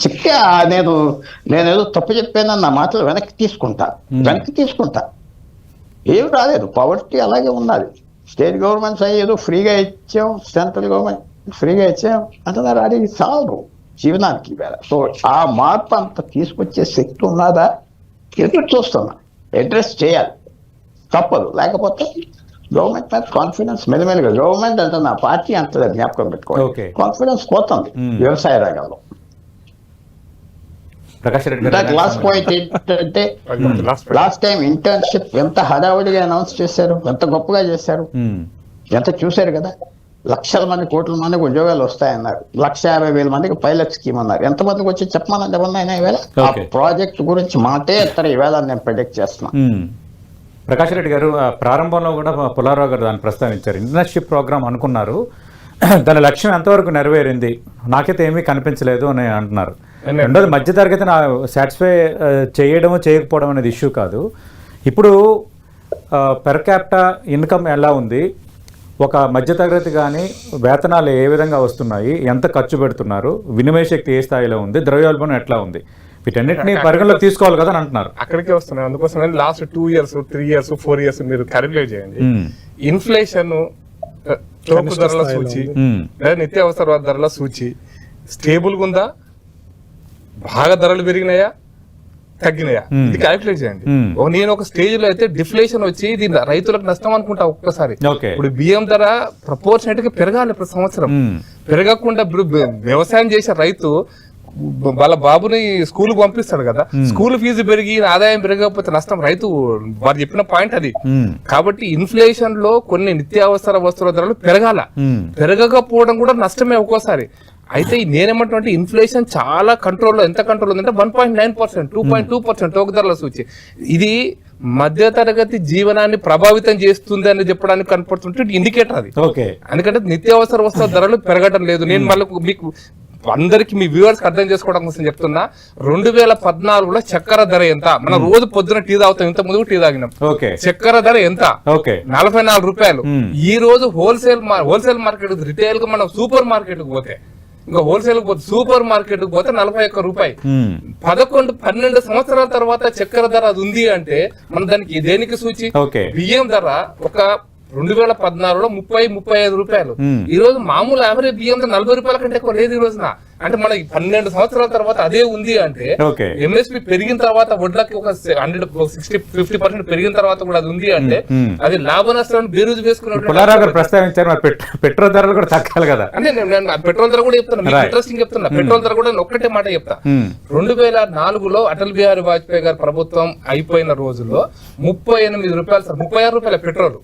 చెప్తే నేనేదో తప్పు చెప్పానన్న మాటలు వెనక్కి తీసుకుంటా. ఏం రాలేదు. పవర్టీ అలాగే ఉన్నది. స్టేట్ గవర్నమెంట్స్ ఏదో ఫ్రీగా ఇచ్చాం, సెంట్రల్ గవర్నమెంట్ ఫ్రీగా ఇచ్చాం అంటున్నారు, అది చాలు జీవనానికి వేళ. సో ఆ మార్పు అంత తీసుకొచ్చే శక్తి ఉన్నదా ఎదురు చూస్తున్నా. అడ్రస్ చేయాలి, తప్పదు. లేకపోతే గవర్నమెంట్ మీద కాన్ఫిడెన్స్ మెల్లమెల్లగా, గవర్నమెంట్ అంటే నా పార్టీ అంత జ్ఞాపకం పెట్టుకోవాలి, కాన్ఫిడెన్స్ పోతుంది వ్యవసాయ రంగంలో. ప్రకాష్ రెడ్డి గారు, లాస్ట్ పాయింట్ ఏంటంటే, లాస్ట్ టైం ఇంటర్న్షిప్ ఎంత హడావుడిగా అనౌన్స్ చేశారు, ఎంత గొప్పగా చేశారు, ఎంత చూశారు కదా. లక్షల మంది, కోట్ల మందికి ఉద్యోగాలు వస్తాయన్నారు. 150,000 మందికి పైలట్ స్కీమ్ అన్నారు. ఎంతమందికి వచ్చి చెప్పమని ఎవరినైనా ఈవేళ ఆ ప్రాజెక్ట్ గురించి మాటే ఎత్తారు ఈవేళ నేను ప్రెడిక్ట్ చేస్తున్నా. ప్రకాష్ రెడ్డి గారు, ప్రారంభంలో కూడా పుల్లారావు గారు దాన్ని ప్రస్తావించారు. ఇంటర్న్షిప్ ప్రోగ్రామ్ అనుకున్నారు, దాని లక్ష్యం ఎంతవరకు నెరవేరింది, నాకైతే ఏమీ కనిపించలేదు అని అంటున్నారు. రెండోది మధ్యతరగతి సాటిస్ఫై చేయడము చేయకపోవడం అనేది ఇష్యూ కాదు. ఇప్పుడు పెర్ క్యాపిటా ఇన్కమ్ ఎలా ఉంది, ఒక మధ్యతరగతి కానీ వేతనాలు ఏ విధంగా వస్తున్నాయి, ఎంత ఖర్చు పెడుతున్నారు, వినిమయ శక్తి ఏ స్థాయిలో ఉంది, ద్రవ్యోల్బణం ఎట్లా ఉంది, వీటన్నిటిని పరిగణలోకి తీసుకోవాలి కదా అని అంటున్నారు. అక్కడికే వస్తున్నాయి. అందుకోసం లాస్ట్ 2 years 3 years 4 years మీరు క్యాలిక్యులేట్ చేయండి. ఇన్ఫ్లేషన్, చౌక ధరల సూచి లేదా నిత్యావసర ధరల సూచి స్టేబుల్గా ఉందా, బాగా ధరలు పెరిగినాయా, తగ్గినాయా, ఇది క్యాలిక్యులేట్ చేయండి. నేను ఒక స్టేజ్ లో అయితే డిఫ్లేషన్ వచ్చి ఇది రైతులకు నష్టం అనుకుంటా ఒక్కసారి. ఇప్పుడు బియ్యం ధర ప్రపోర్షనేట్ గా పెరగాలి ప్రతి సంవత్సరం. పెరగకుండా వ్యవసాయం చేసే రైతు వాళ్ళ బాబుని స్కూల్ పంపిస్తాడు కదా, స్కూల్ ఫీజు పెరిగి ఆదాయం పెరగకపోతే నష్టం రైతు. వారు చెప్పిన పాయింట్ అది. కాబట్టి ఇన్ఫ్లేషన్ లో కొన్ని నిత్యావసర వస్తువుల ధరలు పెరగాల, పెరగకపోవడం కూడా నష్టమే ఒక్కోసారి. అయితే నేనేమంటే ఇన్ఫ్లేషన్ చాలా కంట్రోల్లో, ఎంత కంట్రోల్ ఉందంటే 1.9%, 2.2% టోకు ధరల సూచి. ఇది మధ్యతరగతి జీవనాన్ని ప్రభావితం చేస్తుంది అని చెప్పడానికి కనపడుతుంటే ఇండికేటర్ అది. ఎందుకంటే నిత్యావసర వస్తువుల ధరలు పెరగడం లేదు. నేను మళ్ళీ మీకు అందరికి మీ వ్యూవర్స్ అర్థం చేసుకోవడం కోసం చెప్తున్నా, 2014లో చక్కెర ధర ఎంత? మనం రోజు పొద్దున టీ తాగుతాం, ఇంత ముందు టీ తాగినాం. చక్కెర ధర ఎంత? 44 రూపాయలు. ఈ రోజు హోల్సేల్ మార్కెట్, రిటైల్ గా మనం సూపర్ మార్కెట్ కు పోతే, ఇంకా హోల్సేల్ పోతే సూపర్ మార్కెట్ కు పోతే 41 రూపాయి. 11-12 సంవత్సరాల తర్వాత చక్కెర ధర అది ఉంది అంటే మన దానికి దేనికి సూచి? బియ్యం ధర ఒక 2014లో 30-35 రూపాయలు. ఈ రోజు మామూలు యావరేజ్ బియ్యం 40 రూపాయల కంటే ఎక్కువ లేదు ఈ రోజున. అంటే మన 12 సంవత్సరాల తర్వాత అదే ఉంది అంటే ఎంఎస్పి పెరిగిన తర్వాత వడ్లకి ఒక 160-50% పెరిగిన తర్వాత కూడా అది ఉంది అంటే అది లాభ నష్టాలను బేరుజు వేసుకున్నట్టు ప్రస్తావించారు. పెట్రోల్ ధరలు కూడా తగ్గాలి కదా. అంటే నేను పెట్రోల్ ధర కూడా చెప్తున్నా, ఇంట్రెస్టింగ్ చెప్తున్నా. పెట్రోల్ ధర కూడా ఒక్కటే మాట చెప్తా. 2004లో అటల్ బిహారీ వాజ్పేయి గారి ప్రభుత్వం అయిపోయిన రోజుల్లో 38 రూపాయలు సార్, 36 రూపాయల పెట్రోల్.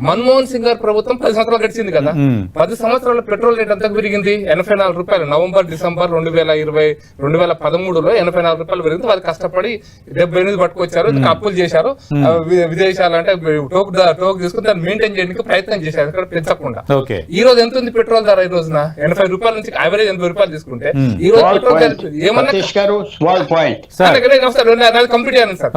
మన్మోహన్ సింగ్ గారి ప్రభుత్వం 10 సంవత్సరాలు గడిచింది కదా, 10 సంవత్సరాల పెట్రోల్ రేట్ ఎంత పెరిగింది? 84 రూపాయలు. నవంబర్-డిసెంబర్ 2013లో 84 రూపాయలు పెరిగింది. వాళ్ళు కష్టపడి 78 పట్టుకొచ్చారు, అప్పులు చేశారు, విదేశాలు అంటే టోక్ తీసుకుని దాన్ని మెయింటైన్ చేయడానికి ప్రయత్నం చేశారు, ఇక్కడ పెంచకుండా. ఈ రోజు ఎంత ఉంది పెట్రోల్ ధర? ఈ రోజున 80 రూపాయల నుంచి యావరేజ్ 80 రూపాయలు తీసుకుంటే ఈ రోజు పెట్రోల్ ధర ఏమన్నా కంప్లీట్ అయ్యాను సార్.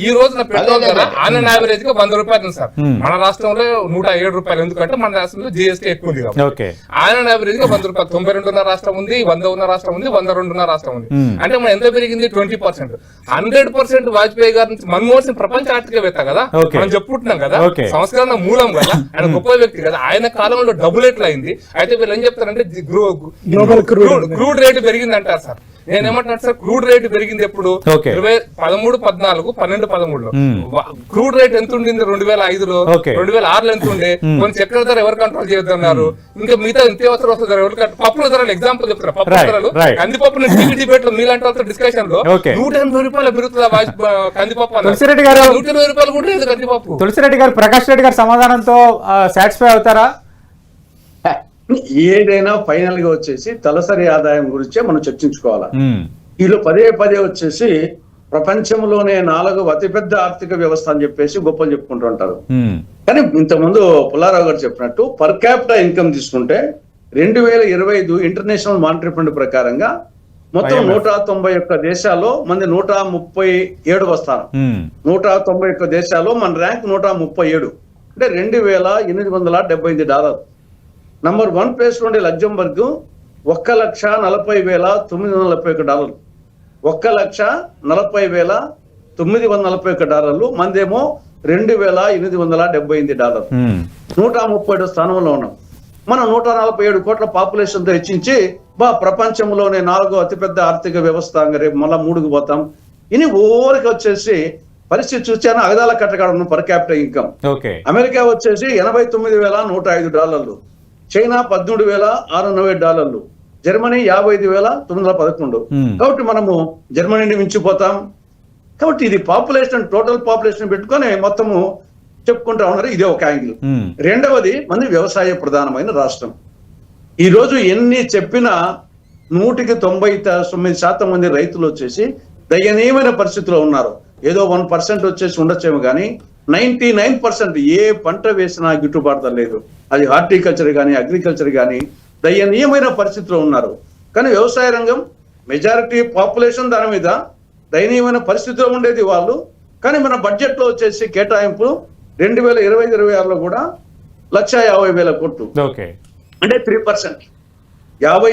ఈ రోజున పెట్రోల్ ధర ఆన్ అండ్ యావరేజ్ గా 100 రూపాయలు సార్. మన రాష్ట్రంలో 107 రూపాయలు, ఎందుకంటే మన రాష్ట్రంలో జిఎస్టీ ఎక్కువ ఉంది కాబట్టి. ఆయన యావరేజ్ గా 100 రూపాయలు. 92 ఉన్న రాష్ట్రం ఉంది, 100 ఉన్న రాష్ట్రం ఉంది, 102 ఉన్న రాష్ట్రం ఉంది. అంటే మనం ఎంత పెరిగింది? 20%. 100% వాజ్పేయి గారి నుంచి మన్మోహన్ సింగ్ ప్రపంచ ఆర్థికవేత్త కదా, మనం చెప్పుకుంటున్నాం కదా, సంస్కరణ మూలం కదా, ఆయన గొప్ప వ్యక్తి కదా. ఆయన కాలంలో డబుల్ ఎట్లా అయింది? అయితే వీళ్ళు ఏం చెప్తారంటే క్రూడ్ రేటు పెరిగింది అంటారు సార్. నేనేమంటున్నాను సార్, క్రూడ్ రేటు పెరిగింది ఎప్పుడు? 2013-14, 12-13లో. క్రూడ్ రేట్ ఎంత ఉండింది 2005లో? 2006లో ఎంత ఉండే? కొన్ని చక్కెర ధర ఎవరు కంట్రోల్ చేస్తున్నారు? ఇంకా మిగతా నిత్యావసర వస్తువుల ధర ఎవరు? పప్పుల ధరలు ఎగ్జాంపుల్ చెప్తున్నారు. పప్పుల ధరలు, కందిపప్పు టీవీ డిబేట్ లో మీలాంటి వాళ్ళతో డిస్కషన్ లో 180 రూపాయలు పెరుగుతుందా కందిపప్పు? 120 రూపాయలు కూడా లేదు కందిపప్పు. తులసిరెడ్డి గారు, ప్రకాష్ రెడ్డి గారి సమాధానంతో సాటిస్ఫై అవుతారా? ఏదైనా ఫైనల్ గా వచ్చేసి తలసరి ఆదాయం గురించే మనం చర్చించుకోవాలి. వీళ్ళు పదే వచ్చేసి ప్రపంచంలోనే 4వ అతిపెద్ద ఆర్థిక వ్యవస్థ అని చెప్పేసి గొప్పలు చెప్పుకుంటూ ఉంటారు. కానీ ఇంతకుముందు పుల్లారావు గారు చెప్పినట్టు పర్ క్యాపిటా ఇన్కమ్ తీసుకుంటే 2025 ఇంటర్నేషనల్ మానిటరీ ఫండ్ ప్రకారంగా మొత్తం 191 దేశాల్లో మంది 137వ స్థానం. 191 దేశాల్లో మన ర్యాంక్ 137, అంటే $2,878. నంబర్ 1 ప్లేస్ లో ఉండే లగ్జంబర్గ్ $1,40,941. $1,40,941. మందేమో $2,878. 137 స్థానంలో ఉన్నాం. మనం 147 కోట్ల పాపులేషన్ తో హెచ్చించి ప్రపంచంలోనే 4వ అతిపెద్ద ఆర్థిక వ్యవస్థ, రేపు మళ్ళా 3కు పోతాం. ఇని ఊరికి వచ్చేసి పరిస్థితి చూసాను, అగదాల కట్టగాడ ఉన్న పర్ క్యాపిటల్ ఇన్కమ్. అమెరికా వచ్చేసి $89,105, చైనా $13,690, జర్మనీ $55,911. కాబట్టి మనము జర్మనీని మించిపోతాం. కాబట్టి ఇది పాపులేషన్, టోటల్ పాపులేషన్ పెట్టుకొని మొత్తము చెప్పుకుంటా ఉన్నారు. ఇదే ఒక యాంగిల్. రెండవది మంది వ్యవసాయ ప్రధానమైన రాష్ట్రం. ఈ రోజు ఎన్ని చెప్పినా 199% మంది రైతులు వచ్చేసి దయనీయమైన పరిస్థితిలో ఉన్నారు. ఏదో 1% వచ్చేసి ఉండొచ్చేమో కానీ 99% ఏ పంట వేసినా గిట్టుబాటు లేదు. అది హార్టికల్చర్ కానీ అగ్రికల్చర్ కానీ దయనీయమైన పరిస్థితిలో ఉన్నారు. కానీ వ్యవసాయ రంగం మెజారిటీ పాపులేషన్ దాని మీద దయనీయమైన పరిస్థితిలో ఉండేది వాళ్ళు. కానీ మన బడ్జెట్ లో వచ్చేసి కేటాయింపు 2020-26లో కూడా 1,50,000 కోట్లు, అంటే 3%. 50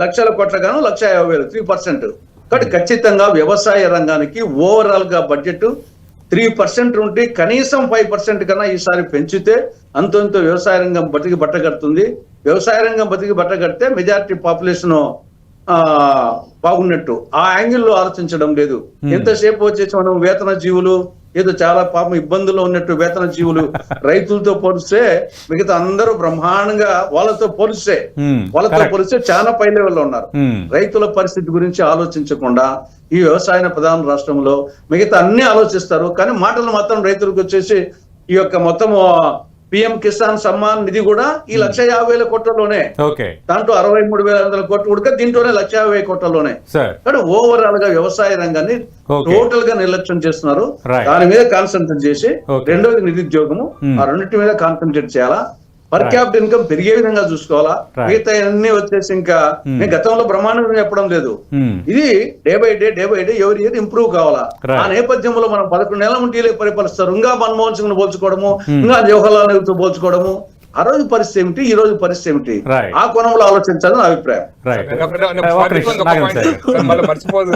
లక్షల కోట్ల గాను 1,50,000, 3%. కాబట్టి ఖచ్చితంగా వ్యవసాయ రంగానికి ఓవరాల్ గా బడ్జెట్ 3% ఉంటే కనీసం 5% కన్నా ఈసారి పెంచితే అంతంతో వ్యవసాయ రంగం బతికి బట్టగడుతుంది. వ్యవసాయ రంగం బతికి బట్టగడితే మెజారిటీ పాపులేషన్ బాగున్నట్టు. ఆ యాంగిల్లో ఆలోచించడం లేదు. ఎంతసేపు వచ్చేసి మనం వేతన జీవులు ఏదో చాలా పాపం ఇబ్బందుల్లో ఉన్నట్టు వేతన జీవులు రైతులతో పోలిస్తే మిగతా అందరూ బ్రహ్మాండంగా వాళ్ళతో పోలిస్తే చాలా పై లెవెల్లో ఉన్నారు. రైతుల పరిస్థితి గురించి ఆలోచించకుండా ఈ వ్యవసాయ ప్రధాన రాష్ట్రంలో మిగతా అన్ని ఆలోచిస్తారు. కానీ మాటలు మాత్రం రైతులకు వచ్చేసి ఈ యొక్క మొత్తం పిఎం కిసాన్ సమ్మాన్ నిధి కూడా ఈ 1,50,000 కోట్లలోనే, దాంట్లో 63,100 కోట్లు ఉడక దీంట్లోనే 1,50,000 కోట్లలోనే. కానీ ఓవరాల్ గా వ్యవసాయ రంగాన్ని టోటల్ గా నిర్లక్ష్యం చేస్తున్నారు. దాని మీద కాన్సన్ట్రేట్ చేసి రెండోది నిరుద్యోగము, ఆ రెండింటి మీద కాన్సన్ట్రేట్ చేయాలా. పర్ క్యాపిటల్ ఇన్కమ్ పెరిగే విధంగా చూసుకోవాలా. మిగతా అన్ని వచ్చేసి ఇంకా నేను గతంలో బ్రహ్మాండంగా చెప్పడం లేదు. ఇది డే బై డే ఎవరి ఇయర్ ఇంప్రూవ్ కావాలా. ఆ నేపథ్యంలో మనం 11 నెలల నుండి పరిపాలిస్తారు. ఇంకా మన్మోహన్ సింగ్ ను పోల్చుకోవడము, ఇంకా జవహర్లాల్ నెహ్రూ పోల్చుకోవడము, ఆ రోజు పరిస్థితి ఏమిటి, ఈ రోజు పరిస్థితి ఏమిటి, ఆ కోణంలో ఆలోచించాలని నా అభిప్రాయం. మర్చిపోదు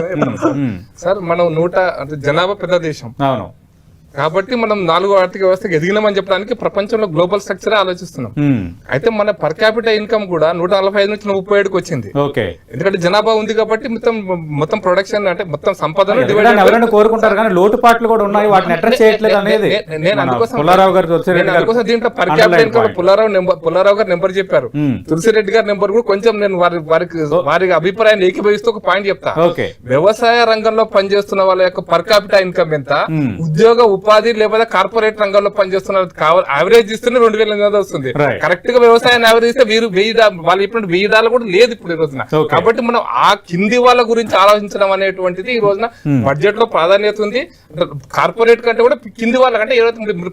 సార్, మనం జనాభా పెద్ద దేశం కాబట్టి మనం 4వ ఆర్థిక వ్యవస్థకి ఎదిగినామని చెప్పడానికి ప్రపంచంలో గ్లోబల్ స్ట్రక్చర్ ఆలోచిస్తున్నాం. అయితే మన పర్ క్యాపిటల్ ఇన్కమ్ కూడా 145 నుంచి 37కి వచ్చింది. ఎందుకంటే జనాభా ఉంది కాబట్టి మొత్తం ప్రొడక్షన్ అంటే మొత్తం సంపదను కోరుకుంటారు కానీ లోటుపాట్లు కూడా ఉన్నాయి, వాటిని అడ్రస్ చేయట్లేదు అనేది. నేను అందుకోసం దీంట్లో పర్ క్యాపిటల్ ఇన్కమ్ పుల్లారావు గారు నెంబర్ చెప్పారు, తులసిరెడ్డి గారి నెంబర్ కూడా కొంచెం నేను వారి అభిప్రాయాన్ని ఏకీభవిస్తూ ఒక పాయింట్ చెప్తా. వ్యవసాయ రంగంలో పనిచేస్తున్న వాళ్ళ యొక్క పర్ క్యాపిటల్ ఇన్కమ్ ఎంత, ఉద్యోగ ఉపాధి లేకపోతే కార్పొరేట్ రంగంలో పనిచేస్తున్నారు యావరేజ్ ఇస్తూనే 2,800 వస్తుంది. కరెక్ట్ గా వ్యవసాయాన్ని యావరేజ్ ఇస్తే వీరు వాళ్ళు ఇప్పుడు $1,000 కూడా లేదు ఇప్పుడు ఈ రోజున. కాబట్టి మనం ఆ కింది వాళ్ళ గురించి ఆలోచించడం అనేటువంటిది ఈ రోజున బడ్జెట్ లో ప్రాధాన్యత ఉంది. కార్పొరేట్ కంటే కూడా కింది వాళ్ళకంటే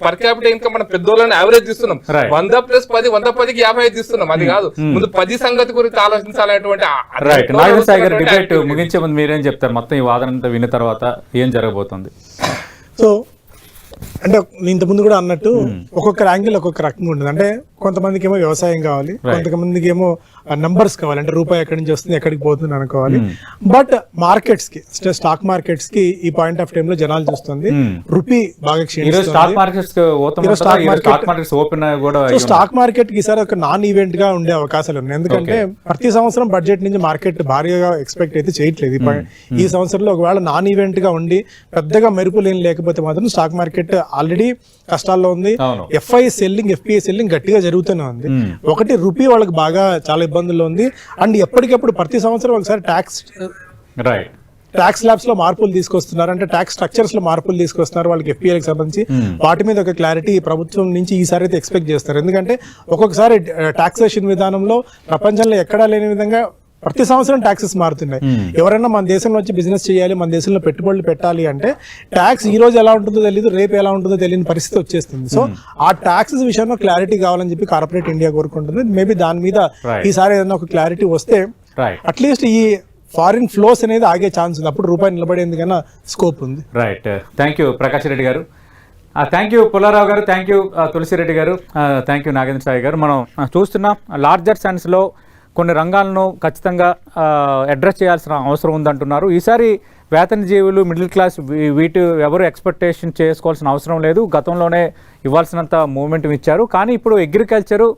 పర్ క్యాపిటల్ ఇన్కమ్ మనం పెద్దోళ్ళని యావరేజ్ ఇస్తున్నాం. 100+10 110కి 55 ఇస్తున్నాం. అది కాదు, ముందు 10 సంగతి గురించి ఆలోచించాలనేటువంటి. డిబేట్ ముగించే ముందు మీరేం చెప్తారు? మొత్తం ఈ వాదన విన్న తర్వాత ఏం జరగబోతుంది? సో అంటే ఇంతకుముందు కూడా అన్నట్టు ఒక్కొక్క యాంగిల్ ఒక్కొక్క రకంగా ఉంటుంది. అంటే కొంతమందికి ఏమో వ్యవసాయం కావాలి, కొంతమందికి ఏమో నంబర్స్ కావాలి, అంటే రూపాయి ఎక్కడి నుంచి వస్తుంది ఎక్కడికి పోతుంది అనుకోవాలి. బట్ మార్కెట్స్ కి, స్టాక్ మార్కెట్స్ కి ఈ పాయింట్ ఆఫ్ టైమ్ లో జనాలు చూస్తుంది రూపీ బాగా క్షీణిస్తుంది. స్టాక్ మార్కెట్ కి సార్ ఒక నాన్ ఈవెంట్ గా ఉండే అవకాశాలు ఉన్నాయి. ఎందుకంటే ప్రతి సంవత్సరం బడ్జెట్ నుంచి మార్కెట్ భారీగా ఎక్స్పెక్ట్ అయితే చేయట్లేదు. ఈ సంవత్సరంలో ఒకవేళ నాన్ ఈవెంట్ గా ఉండి పెద్దగా మెరుపులు ఏం లేకపోతే మాత్రం స్టాక్ మార్కెట్ ఆల్రెడీ కష్టాల్లో ఉంది. ఎఫ్ఐ సెల్లింగ్, ఎఫ్పిఐ సెల్లింగ్ గట్టిగా జరుగుతూనే ఉంది. ఒకటి రూపీ వాళ్ళకి బాగా చాలా ఇబ్బందుల్లో ఉంది. అండ్ ఎప్పటికప్పుడు ప్రతి సంవత్సరం ఒకసారి ట్యాక్స్ ల్యాబ్స్ లో మార్పులు తీసుకొస్తున్నారు, అంటే ట్యాక్స్ స్ట్రక్చర్స్ లో మార్పులు తీసుకొస్తున్నారు వాళ్ళకి ఎఫ్పిఐకి సంబంధించి. వాటి మీద ఒక క్లారిటీ ప్రభుత్వం నుంచి ఈసారి అయితే ఎక్స్పెక్ట్ చేస్తారు. ఎందుకంటే ఒక్కొక్కసారి టాక్సేషన్ విధానంలో ప్రపంచంలో ఎక్కడా లేని విధంగా ప్రతి సంవత్సరం ట్యాక్సెస్ మారుతున్నాయి. ఎవరైనా మన దేశంలో వచ్చి బిజినెస్ చేయాలి, మన దేశంలో పెట్టుబడులు పెట్టాలి అంటే ట్యాక్స్ ఈ రోజు ఎలా ఉంటుందో తెలియదు, రేపు ఎలా ఉంటుందో తెలియని పరిస్థితి వచ్చేస్తుంది. సో ఆ ట్యాక్సెస్ విషయంలో క్లారిటీ కావాలని చెప్పి కార్పొరేట్ ఇండియా కోరుకుంటుంది. మేబీ దాని మీద ఈసారి ఏదైనా ఒక క్లారిటీ వస్తే అట్లీస్ట్ ఈ ఫారిన్ ఫ్లోస్ అనేది ఆగే ఛాన్స్ ఉంది. అప్పుడు రూపాయి నిలబడేందుకన్నా స్కోప్ ఉంది. Right, thank you Prakash Reddy గారు, థ్యాంక్ యూ పుల్లారావు గారు, థ్యాంక్ యూ తులసిరెడ్డి గారు, థ్యాంక్ యూ నాగేంద్ర సాయి గారు. మనం చూస్తున్నాం లార్జర్ సెన్స్లో కొన్ని రంగాలను ఖచ్చితంగా అడ్రస్ చేయాల్సిన అవసరం ఉందంటున్నారు. ఈసారి వేతన జీవులు, మిడిల్ క్లాస్ వీటి ఎవరు ఎక్స్పెక్టేషన్ చేసుకోవాల్సిన అవసరం లేదు. గతంలోనే ఇవ్వాల్సినంత మూమెంట్ ఇచ్చారు. కానీ ఇప్పుడు అగ్రికల్చరు,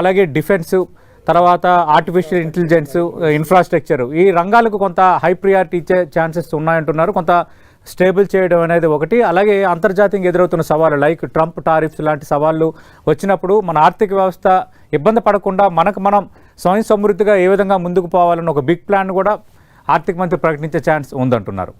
అలాగే డిఫెన్సు, తర్వాత ఆర్టిఫిషియల్ ఇంటెలిజెన్స్, ఇన్ఫ్రాస్ట్రక్చరు, ఈ రంగాలకు కొంత హై ప్రియారిటీ ఇచ్చే ఛాన్సెస్ ఉన్నాయంటున్నారు. కొంత స్టేబుల్ చేయడం అనేది ఒకటి. అలాగే అంతర్జాతీయంగా ఎదురవుతున్న సవాళ్ళు లైక్ ట్రంప్ టారిఫ్స్ లాంటి సవాళ్ళు వచ్చినప్పుడు మన ఆర్థిక వ్యవస్థ ఇబ్బంది పడకుండా మనకు మనం స్వయం సమృద్ధిగా ఏ విధంగా ముందుకు పోవాలన్న ఒక బిగ్ ప్లాన్ కూడా ఆర్థిక మంత్రి ప్రకటించే ఛాన్స్ ఉందంటున్నారు.